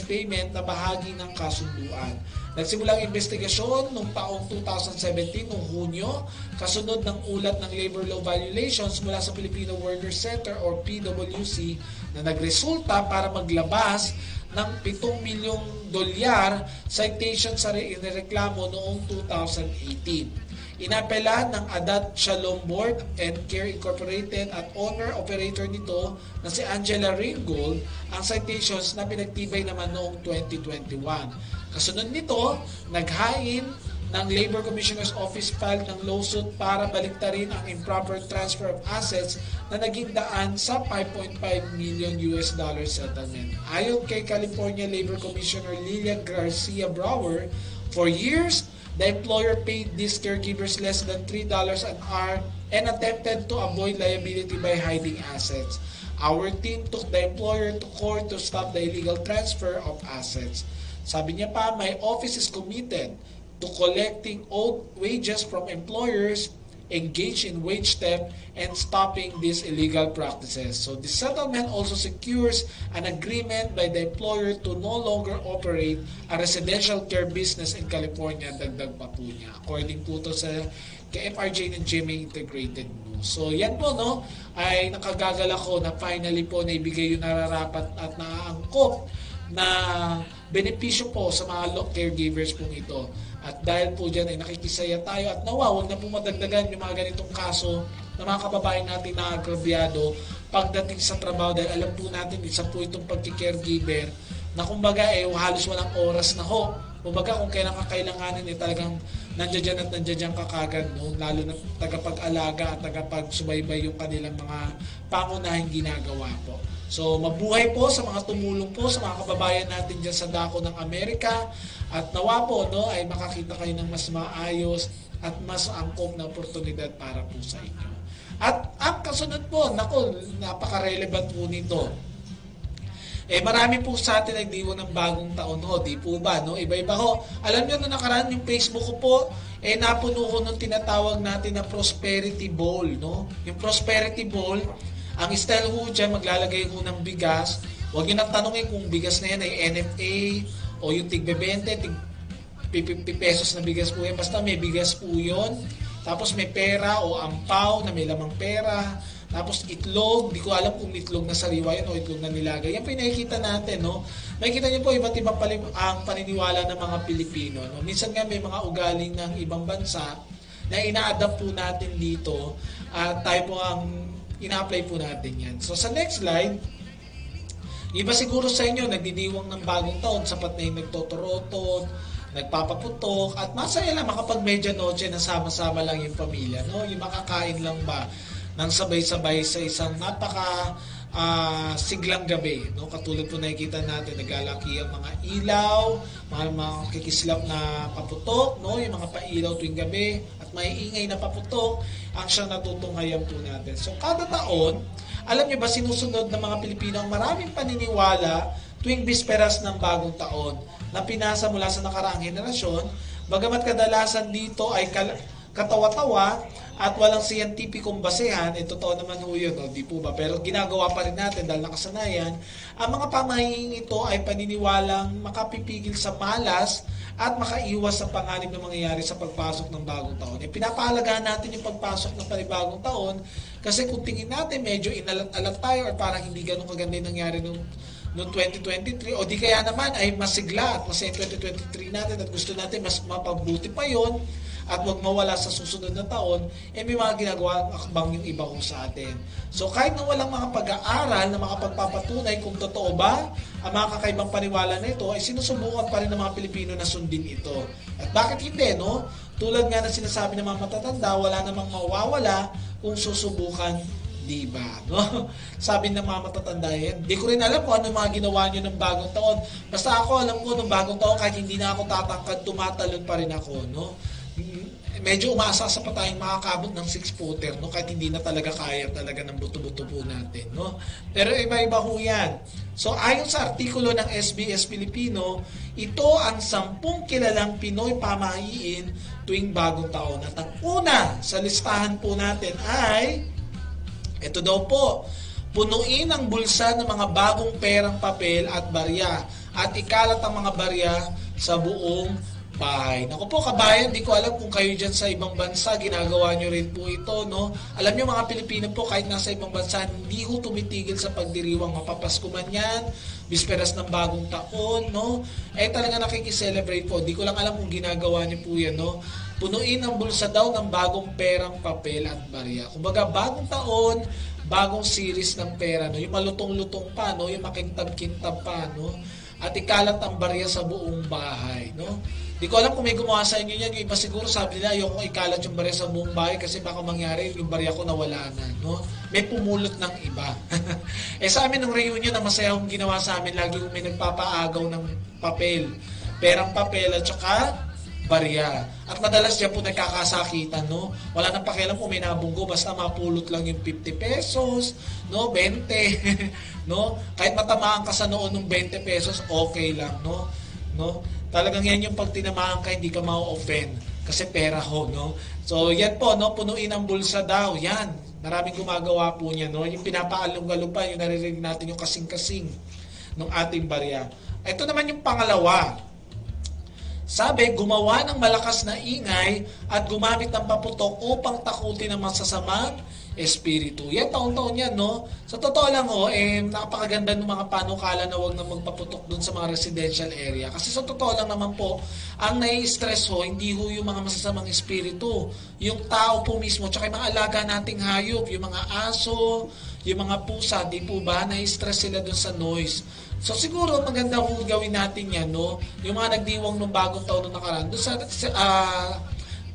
payment na bahagi ng kasunduan. Nagsimulang investigasyon noong taong 2017 noong Hunyo, kasunod ng ulat ng labor law violations mula sa Filipino Workers Center or PWC na nagresulta para maglabas ng $7 milyong citation sa inireklamo noong 2018. Inapela ng Adat Shalom Board and Care Incorporated at owner-operator nito na si Angela Ringgold ang citations na pinagtibay naman noong 2021. Kasunod nito, naghain ng Labor Commissioner's Office filed ng lawsuit para baliktarin ang improper transfer of assets na naging daan sa $5.5 million settlement. Ayon kay California Labor Commissioner Lilia Garcia Brower, for years, the employer paid these caregivers less than $3 an hour and attempted to avoid liability by hiding assets. Our team took the employer to court to stop the illegal transfer of assets. Sabi niya pa, my office is committed to collecting owed wages from employers engaged in wage theft and stopping these illegal practices. So the settlement also secures an agreement by the employer to no longer operate a residential care business in California, dagdag pa po niya. According po to sa FRJ ng GMA Integrated News. So yan po, no, ay nakagagala ko na finally po naibigay yung nararapat at naaangkop na benepisyo po sa mga caregivers po ito. At dahil po dyan ay nakikisaya tayo at huwag na po madagdagan yung mga ganitong kaso ng mga kababayan natin na agrabyado pagdating sa trabaho dahil alam po natin isa po itong pagki-caregiver na kumbaga halos walang oras na ho. Kumbaga kung kailan kakailanganin talagang nandiyan at nandiyan ka kagad, no? Lalo na tagapag-alaga at tagapag-subaybay yung kanilang mga pangunahing ginagawa po. So mabuhay po sa mga tumulong po sa mga kababayan natin dyan sa dako ng Amerika at nawa po, no, ay makakita kayo ng mas maayos at mas angkop na oportunidad para po sa inyo. At ang kasunod po, napaka-relevant po nito. Marami po sa atin ay diwan ng bagong taon ho, di po ba, no? Iba-iba ho. Alam niyo na nakaraan yung Facebook ko po, napuno ko nung tinatawag natin na Prosperity Bowl, no? Yung Prosperity Bowl, ang style ho dyan, maglalagay ho ng bigas. Huwag nyo nang tanongin kung bigas na yan ay NFA o yung tig-20, tig-50 pesos na bigas po yan. Basta may bigas po yun. Tapos may pera o ampaw na may lamang pera. Tapos itlog, di ko alam kung itlog na sariwa yan o itlog na nilagay. Yan pinakikita natin, no? makikita niyo po iba't ibang ang paniniwala ng mga Pilipino. No? Minsan nga may mga ugaling ng ibang bansa na ina-adapt po natin dito at tayo po ang ina-apply po natin yan. So sa next slide, iba siguro sa inyo, nagdidiwang ng bagong taon, sapat na yung nagtotorotot, nagpapaputok, at masaya lang makapag medianoche na sama-sama lang yung pamilya. No? Yung makakain lang ba ng sabay-sabay sa isang napaka siglang gabi. No? Katulad po nakikita natin, naglalaki ang mga ilaw, mga kikislap na paputok, no? Yung mga pailaw tuwing gabi, at may ingay na paputok, ang siyang natutunghayan po natin. So kada taon, alam niyo ba, sinusunod ng mga Pilipino ang maraming paniniwala tuwing bisperas ng bagong taon na pinasa mula sa nakaraang henerasyon, bagamat kadalasan dito ay katawa-tawa at walang siyentipikong basehan, totoo naman ho yun, no? Di po ba? Pero ginagawa pa rin natin dahil nakasanayan. Ang mga pamahing ito ay paniniwalang makapipigil sa malas at makaiwas sa panganib na mangyayari sa pagpasok ng bagong taon. Pinapahalagahan natin yung pagpasok ng panibagong taon kasi kung tingin natin medyo inalat-alat tayo or parang hindi ganun kaganda yung nangyari noong 2023 o di kaya naman ay masigla at masaya 2023 natin at gusto natin mas mapabuti pa yon at wag mawala sa susunod na taon, may mga ginagawa ang akbang yung iba ko sa atin. So kahit na walang mga pag-aaral na makapagpapatunay kung totoo ba ang mga kakaibang paniwala na ito, ay sinusubukan pa rin ng mga Pilipino na sundin ito. At bakit hindi, no? Tulad nga na sinasabi ng mga matatanda, wala namang mawawala kung susubukan, di ba? No? Sabi ng mga matatanda yan, di ko rin alam kung ano mga ginawa nyo ng bagong taon. Basta ako, alam ko, ng bagong taon, kahit hindi na ako tatangkad, tumatalon pa rin ako, no? Medyo umaasa pa tayong makakabot ng 6-footer, no? Kahit hindi na talaga kaya talaga ng buto-buto po natin, no? Pero iba-iba ho yan. So ayon sa artikulo ng SBS Filipino, ito ang 10 kilalang Pinoy pamahiin tuwing bagong taon. At ang una sa listahan po natin ay ito daw po, punuin ang bulsa ng mga bagong perang papel at barya at ikalat ang mga barya sa buong bahay. Naku po kabayan, di ko alam kung kayo dyan sa ibang bansa, ginagawa nyo rin po ito, no? Alam nyo mga Pilipino po, kahit nasa ibang bansa, hindi ho tumitigil sa pagdiriwang, mapapasko man yan, bisperas ng bagong taon, no? Talaga nakikiselebrate po. Di ko lang alam kung ginagawa nyo po yan, no? Punuin ang bulsa daw ng bagong perang papel at barya. Kumbaga, bagong taon, bagong series ng pera, no? Yung malutong-lutong pa, no? Yung makintab-kintab pa, no? At ikalat ang barya sa buong bahay, no? Di ko alam kung may gumawa sa inyo yan. Yung iba siguro sabi nila, ayoko ikalat yung barya sa buong bahay kasi baka mangyari yung barya ko nawala na, no? May pumulot ng iba. Sa amin ng reunion na masaya kong ginawa sa amin, lagi may nagpapaagaw ng papel. Perang papel at saka barya. At madalas dyan po nagkakasakitan, no? Wala nang pakialam kung may nabunggo, basta mapulot lang yung 50 pesos, no? 20, no? Kahit matamaan ka sa noon ng 20 pesos, okay lang, no? Talagang yan yung pag tinamaan ka, hindi ka ma-offend kasi pera ho, no? So yan po, no? Punuin ang bulsa daw, yan. Maraming gumagawa po niya, no? Yung pinapaalong-galong pa, yung naririnig natin yung kasing-kasing ng ating barya. Ito naman yung pangalawa. Sabi, gumawa ng malakas na ingay at gumamit ng paputok upang takutin ang masasamang espiritu. Yan, taon-taon yan, no? Sa totoo lang, napakaganda ng mga panukala na huwag na magpaputok dun sa mga residential area. Kasi sa totoo lang naman po, ang nai-stress hindi yung mga masasamang espiritu. Yung tao po mismo, tsaka yung mga alaga nating hayop, yung mga aso, yung mga pusa, di po ba, nai-stress sila dun sa noise. So siguro maganda kung gawin natin yan, no? Yung mga nagdiwang ng bagong taon na nakaraan, doon sa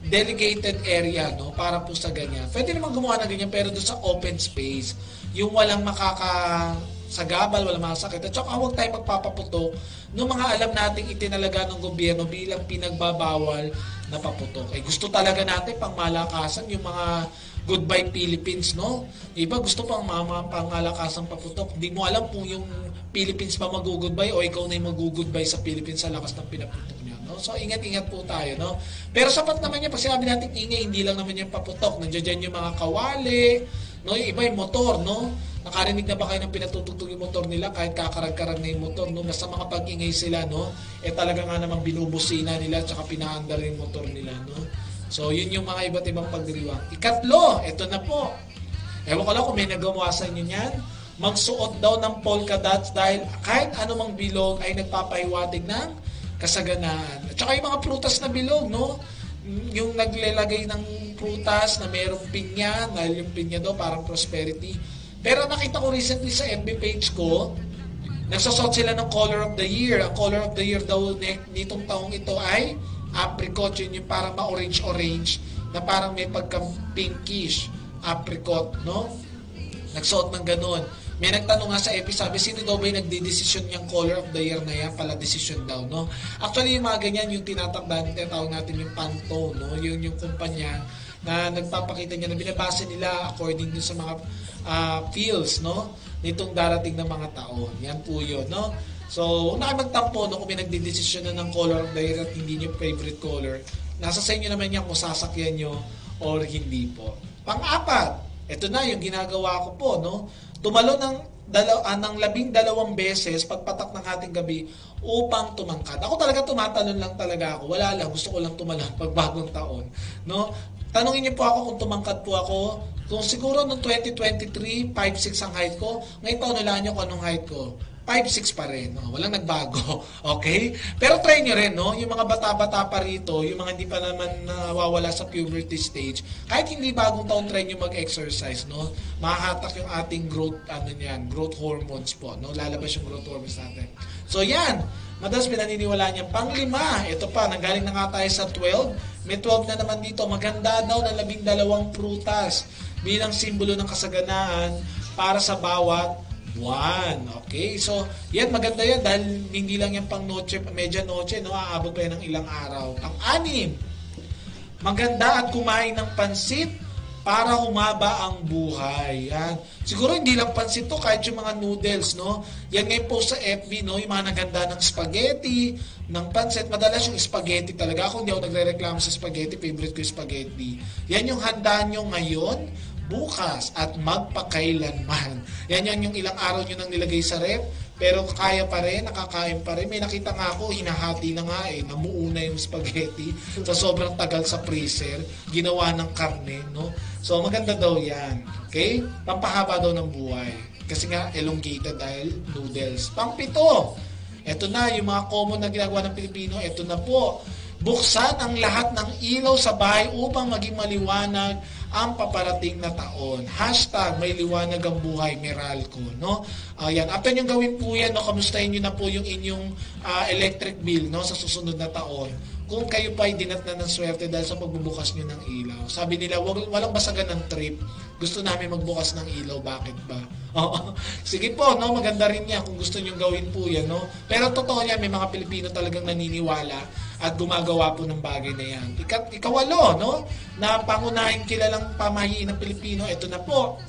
delegated area, no? Para po sa ganyan. Pwede naman gumawa ng ganyan, pero doon sa open space, yung walang makakasagabal, walang makasakit. At saka huwag tayo magpapaputok ng mga alam nating itinalaga ng gobyerno bilang pinagbabawal na paputok. Gusto talaga natin pang malakasan yung mga Goodbye Philippines, no? Iba gusto pang pangalakasang paputok. Hindi mo alam kung yung Philippines ba mag-goodbye o ikaw na yung mag-goodbye sa Philippines sa lakas ng pinaputok niya, no? So ingat-ingat po tayo, no? Pero sapat naman yan, pag sinabi natin ingay, hindi lang naman yung paputok. Nandiyan yung mga kawali, no? Yung iba yung motor, no? Nakarinig na ba kayo ng pinatutugtog yung motor nila kahit kakarag-karag na yung motor, no? Basta mga pag-ingay sila, no? Talaga nga naman binubusina nila at saka pinaandar yung motor nila, no? So, yun yung mga iba't ibang pagdiriwang. Ikatlo, ito na po. Ewan ko lang kung may nagawa sa inyo niyan. magsuot daw ng polka dots dahil kahit anumang bilog ay nagpapahiwatig ng kasaganaan. At saka yung mga prutas na bilog, no? Yung naglalagay ng prutas na mayroong pinya, dahil yung pinya daw parang prosperity. Pero nakita ko recently sa FB page ko, nagsasot sila ng color of the year. Ang color of the year daw nitong taong ito ay apricot. Yun yung parang ma-orange-orange na parang may pagka-pinkish apricot, no? Nagsuot ng ganun. May nagtanong nga sa FB, sabi, sino daw ba yung nagdidesisyon niyang color of the year na yan? Pala decision daw, no? Actually, yung mga ganyan, yung tinatakdaan, tinatawag natin yung Pantone, no? Yun yung kumpanya na nagpapakita niya na binabase nila according dun sa mga feels, no? Nitong darating na mga taon. Yan po yun, no? So, huwag na kayo magtampo, no? Kung may nagdidesisyon na ng color of the year at hindi niyo favorite color, nasa sa inyo naman yan kung sasakyan nyo or hindi po. Pang-apat, ito na yung ginagawa ko po, no? Tumalo ng 12 beses pagpatak ng ating gabi upang tumangkad. Ako talaga tumatalon lang talaga ako. Wala lang, gusto ko lang tumalon pag bagong taon, no? Tanungin niyo po ako kung tumangkad po ako. Kung siguro noong 2023, 5'6 ang height ko. Ngayon taon nila niyo kung anong height ko. 5'6 pa rin. No? Walang nagbago. Okay? Pero try nyo rin, no? Yung mga bata-bata pa rito, yung mga hindi pa naman nawawala sa puberty stage, kahit hindi bagong taon, try nyo mag-exercise, no? Mahahatak yung ating growth, growth hormones po, no? Lalabas yung growth hormones natin. So, yan. Madalas pinaniniwala niya. Pang-5, ito pa, nanggaling na nga tayo sa 12. May 12 na naman dito. Maganda daw na 12 prutas bilang simbolo ng kasaganaan para sa bawat buwan. Okay? So, yan, maganda yan dahil hindi lang yan pang noche, medya noche, no? Aabot pa yan ng ilang araw. Pang-6, maganda at kumain ng pansit para humaba ang buhay. Yan. Siguro hindi lang pansit to, kahit yung mga noodles, no? Yan ngayon po sa FB, no? Yung mga naganda ng spaghetti, ng pansit. Madalas yung spaghetti talaga. Ako hindi ako nagre-reklamo sa spaghetti. Favorite ko yung spaghetti. Yan yung handa nyo ngayon, bukas, at magpakailanman. Yan yung ilang araw nyo nang nilagay sa ref, pero kaya pa rin, nakakain pa rin. May nakita nga ako, hinahati na nga namuuna yung spaghetti sa sobrang tagal sa freezer, ginawa ng karne, no? So, maganda daw yan. Okay? Pampahaba daw ng buhay. Kasi nga, elongated dahil noodles. Pang-7, eto na, yung mga common na ginagawa ng Pilipino, eto na po. Buksan ang lahat ng ilaw sa bahay upang maging maliwanag ang paparating na taon. Hashtag may liwanag ang buhay, Meralco, no? Ayan, after nyo gawin po yan, no, kamustahin nyo na po yung inyong electric bill, no, sa susunod na taon. Kung kayo pa ay dinatnan ng swerte dahil sa pagbubukas nyo ng ilaw. Sabi nila, walang basagan ng trip. Gusto namin magbukas ng ilaw, bakit ba? Oo. Sige po, no, maganda rin yan kung gusto nyo gawin po yan, no? Pero totoo yan, may mga Pilipino talagang naniniwala at gumagawa po ng bagay na yan. Ikawalo, no? Na pangunahing kilalang pamahiin ng Pilipino, ito na po.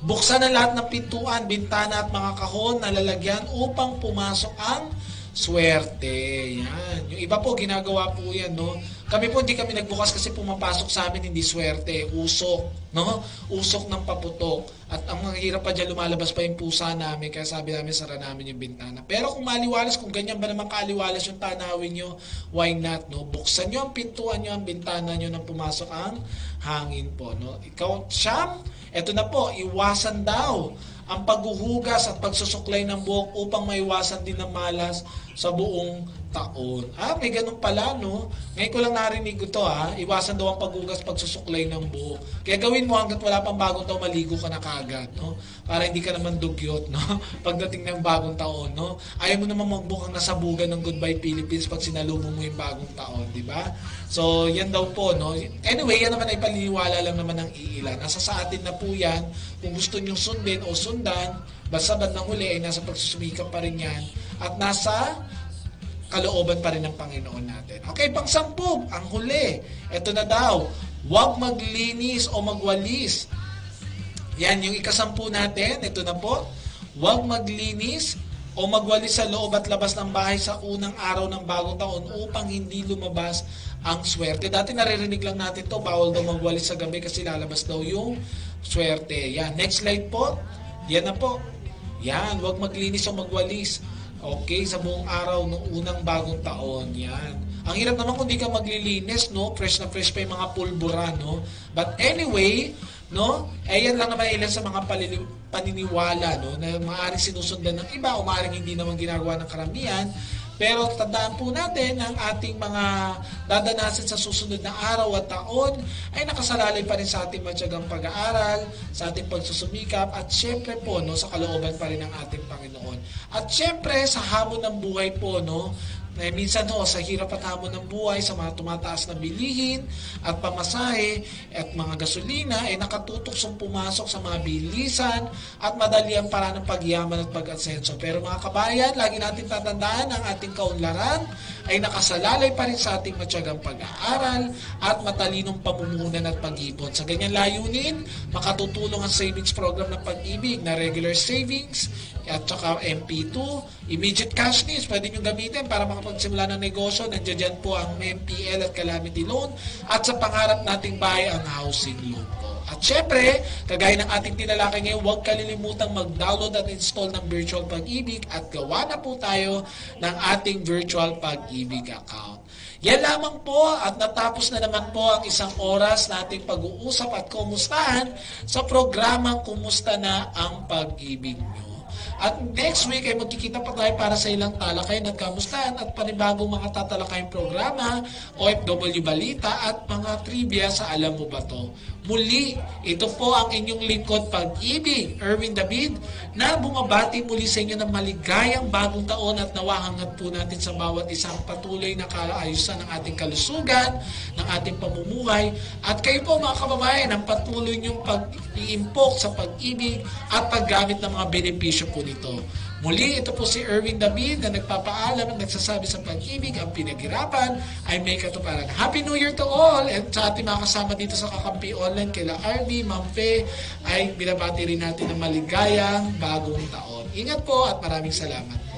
Buksan ang lahat ng pintuan, bintana at mga kahon na lalagyan upang pumasok ang swerte. Yan. Yung iba po, ginagawa po yan, no? Kami po, hindi kami nagbukas kasi pumapasok sa amin, hindi swerte. Usok, no? Usok ng paputok. At ang mga hirap pa dyan, lumalabas pa yung pusa namin, kaya sabi namin, sara namin yung bintana. Pero kung maliwalas, kung ganyan ba naman kaliwalas yung tanawin nyo, why not, no? Buksan nyo ang pintuan nyo, ang bintana nyo nang pumasok ang hangin po, no? Ikaw, Siyam, eto na po, iwasan daw ang paghuhugas at pagsusuklay ng buhok upang maiwasan din ng malas sa buong taon. May ganun pala, no? Ngayon ko lang narinig ito, Iwasan daw ang paghugas, pagsusuklay ng buhok. Kaya gawin mo hanggat wala pang bagong taon, maligo ka na kagad, no? Para hindi ka naman dugyot, no? Pagdating ng bagong taon, no? Ayaw mo naman magbukang nasabugan ng Goodbye Philippines pag sinalubong mo yung bagong taon, di ba? So, yan daw po, no? Anyway, yan naman ay paniniwala lang naman ng iilan. Nasa sa atin na po yan. Kung gusto nyo sundin o sundan, basta bandang huli ay nasa pagsusumikap pa rin yan. At nasa kalooban pa rin ng Panginoon natin. Okay, pang-10, ang huli. Ito na daw, huwag maglinis o magwalis. Yan, yung ika-10 natin, ito na po. Huwag maglinis o magwalis sa loob at labas ng bahay sa unang araw ng bagong taon upang hindi lumabas ang swerte. Dati naririnig lang natin to, bawal daw magwalis sa gabi kasi lalabas daw yung swerte. Yan, next slide po. Yan na po. Yan, huwag maglinis o magwalis. Okay, sa buong araw ng unang bagong taon. Yan. Ang hirap naman kung di ka maglilinis, no? Fresh na fresh pa yung mga pulbura, no? But anyway, no? Yan lang naman ilan sa mga paniniwala, no, na maaaring sinusundan ng iba o maaaring hindi naman ginagawa ng karamihan. Pero tandaan po natin ang ating mga dadanasin sa susunod na araw at taon ay nakasalalay pa rin sa ating matyagang pag-aaral, sa ating pagsusumikap, at syempre po, no, sa kalooban pa rin ng ating Panginoon. At syempre sa hamon ng buhay po, no, minsan sa hirap at hamon ng buhay, sa mga tumataas na bilihin at pamasahe at mga gasolina, nakatutok pumasok sa mga bilisan at madali ang paraan ng pagyaman at pag-asenso. Pero mga kabayan, lagi natin tatandaan ang ating kaunlaran ay nakasalalay pa rin sa ating matyagang pag-aaral at matalinong pamumuhunan at pag-ipon. Sa ganyan layunin, makatutulong ang savings program ng Pag-ibig na regular savings at saka MP2, immediate cash needs, pwede nyo gamitin para makapagsimula ng negosyo. Nandiyan dyan po ang MPL at calamity loan, at sa pangarap nating bahay ang housing loan po. At syempre, kagaya ng ating tinalakay ngayon, huwag kalilimutang mag-download at install ng Virtual Pag-ibig at gawa na po tayo ng ating Virtual Pag-ibig account. Yan lamang po, at natapos na naman po ang isang oras na ating pag-uusap at kumustahan sa programang Kumusta Na Ang Pag-ibig Nyo. At next week ay magkikita pa tayo para sa ilang talakayan at kamustahan at panibagong mga tatalakayang programa, OFW Balita at mga trivia sa Alam Mo Ba To? Muli, ito po ang inyong lingkod Pag-ibig, Erwin David, na bumabati muli sa inyo ng maligayang bagong taon at nawahangat po natin sa bawat isang patuloy na kaayusan ng ating kalusugan, ng ating pamumuhay. At kayo po mga kababayan, ang patuloy niyong pag-iimpok sa pag-ibig at paggamit ng mga benepisyo po nito. Muli, ito po si Erwin David na nagpapaalam at nagsasabi sa Pag-ibig ang pinaghirapan ay may katuparan. Happy New Year to all! At sa ating mga kasama dito sa Kakampi Online, kaila RB, Ma'am Fe, ay binabati rin natin ng maligayang bagong taon. Ingat po at maraming salamat.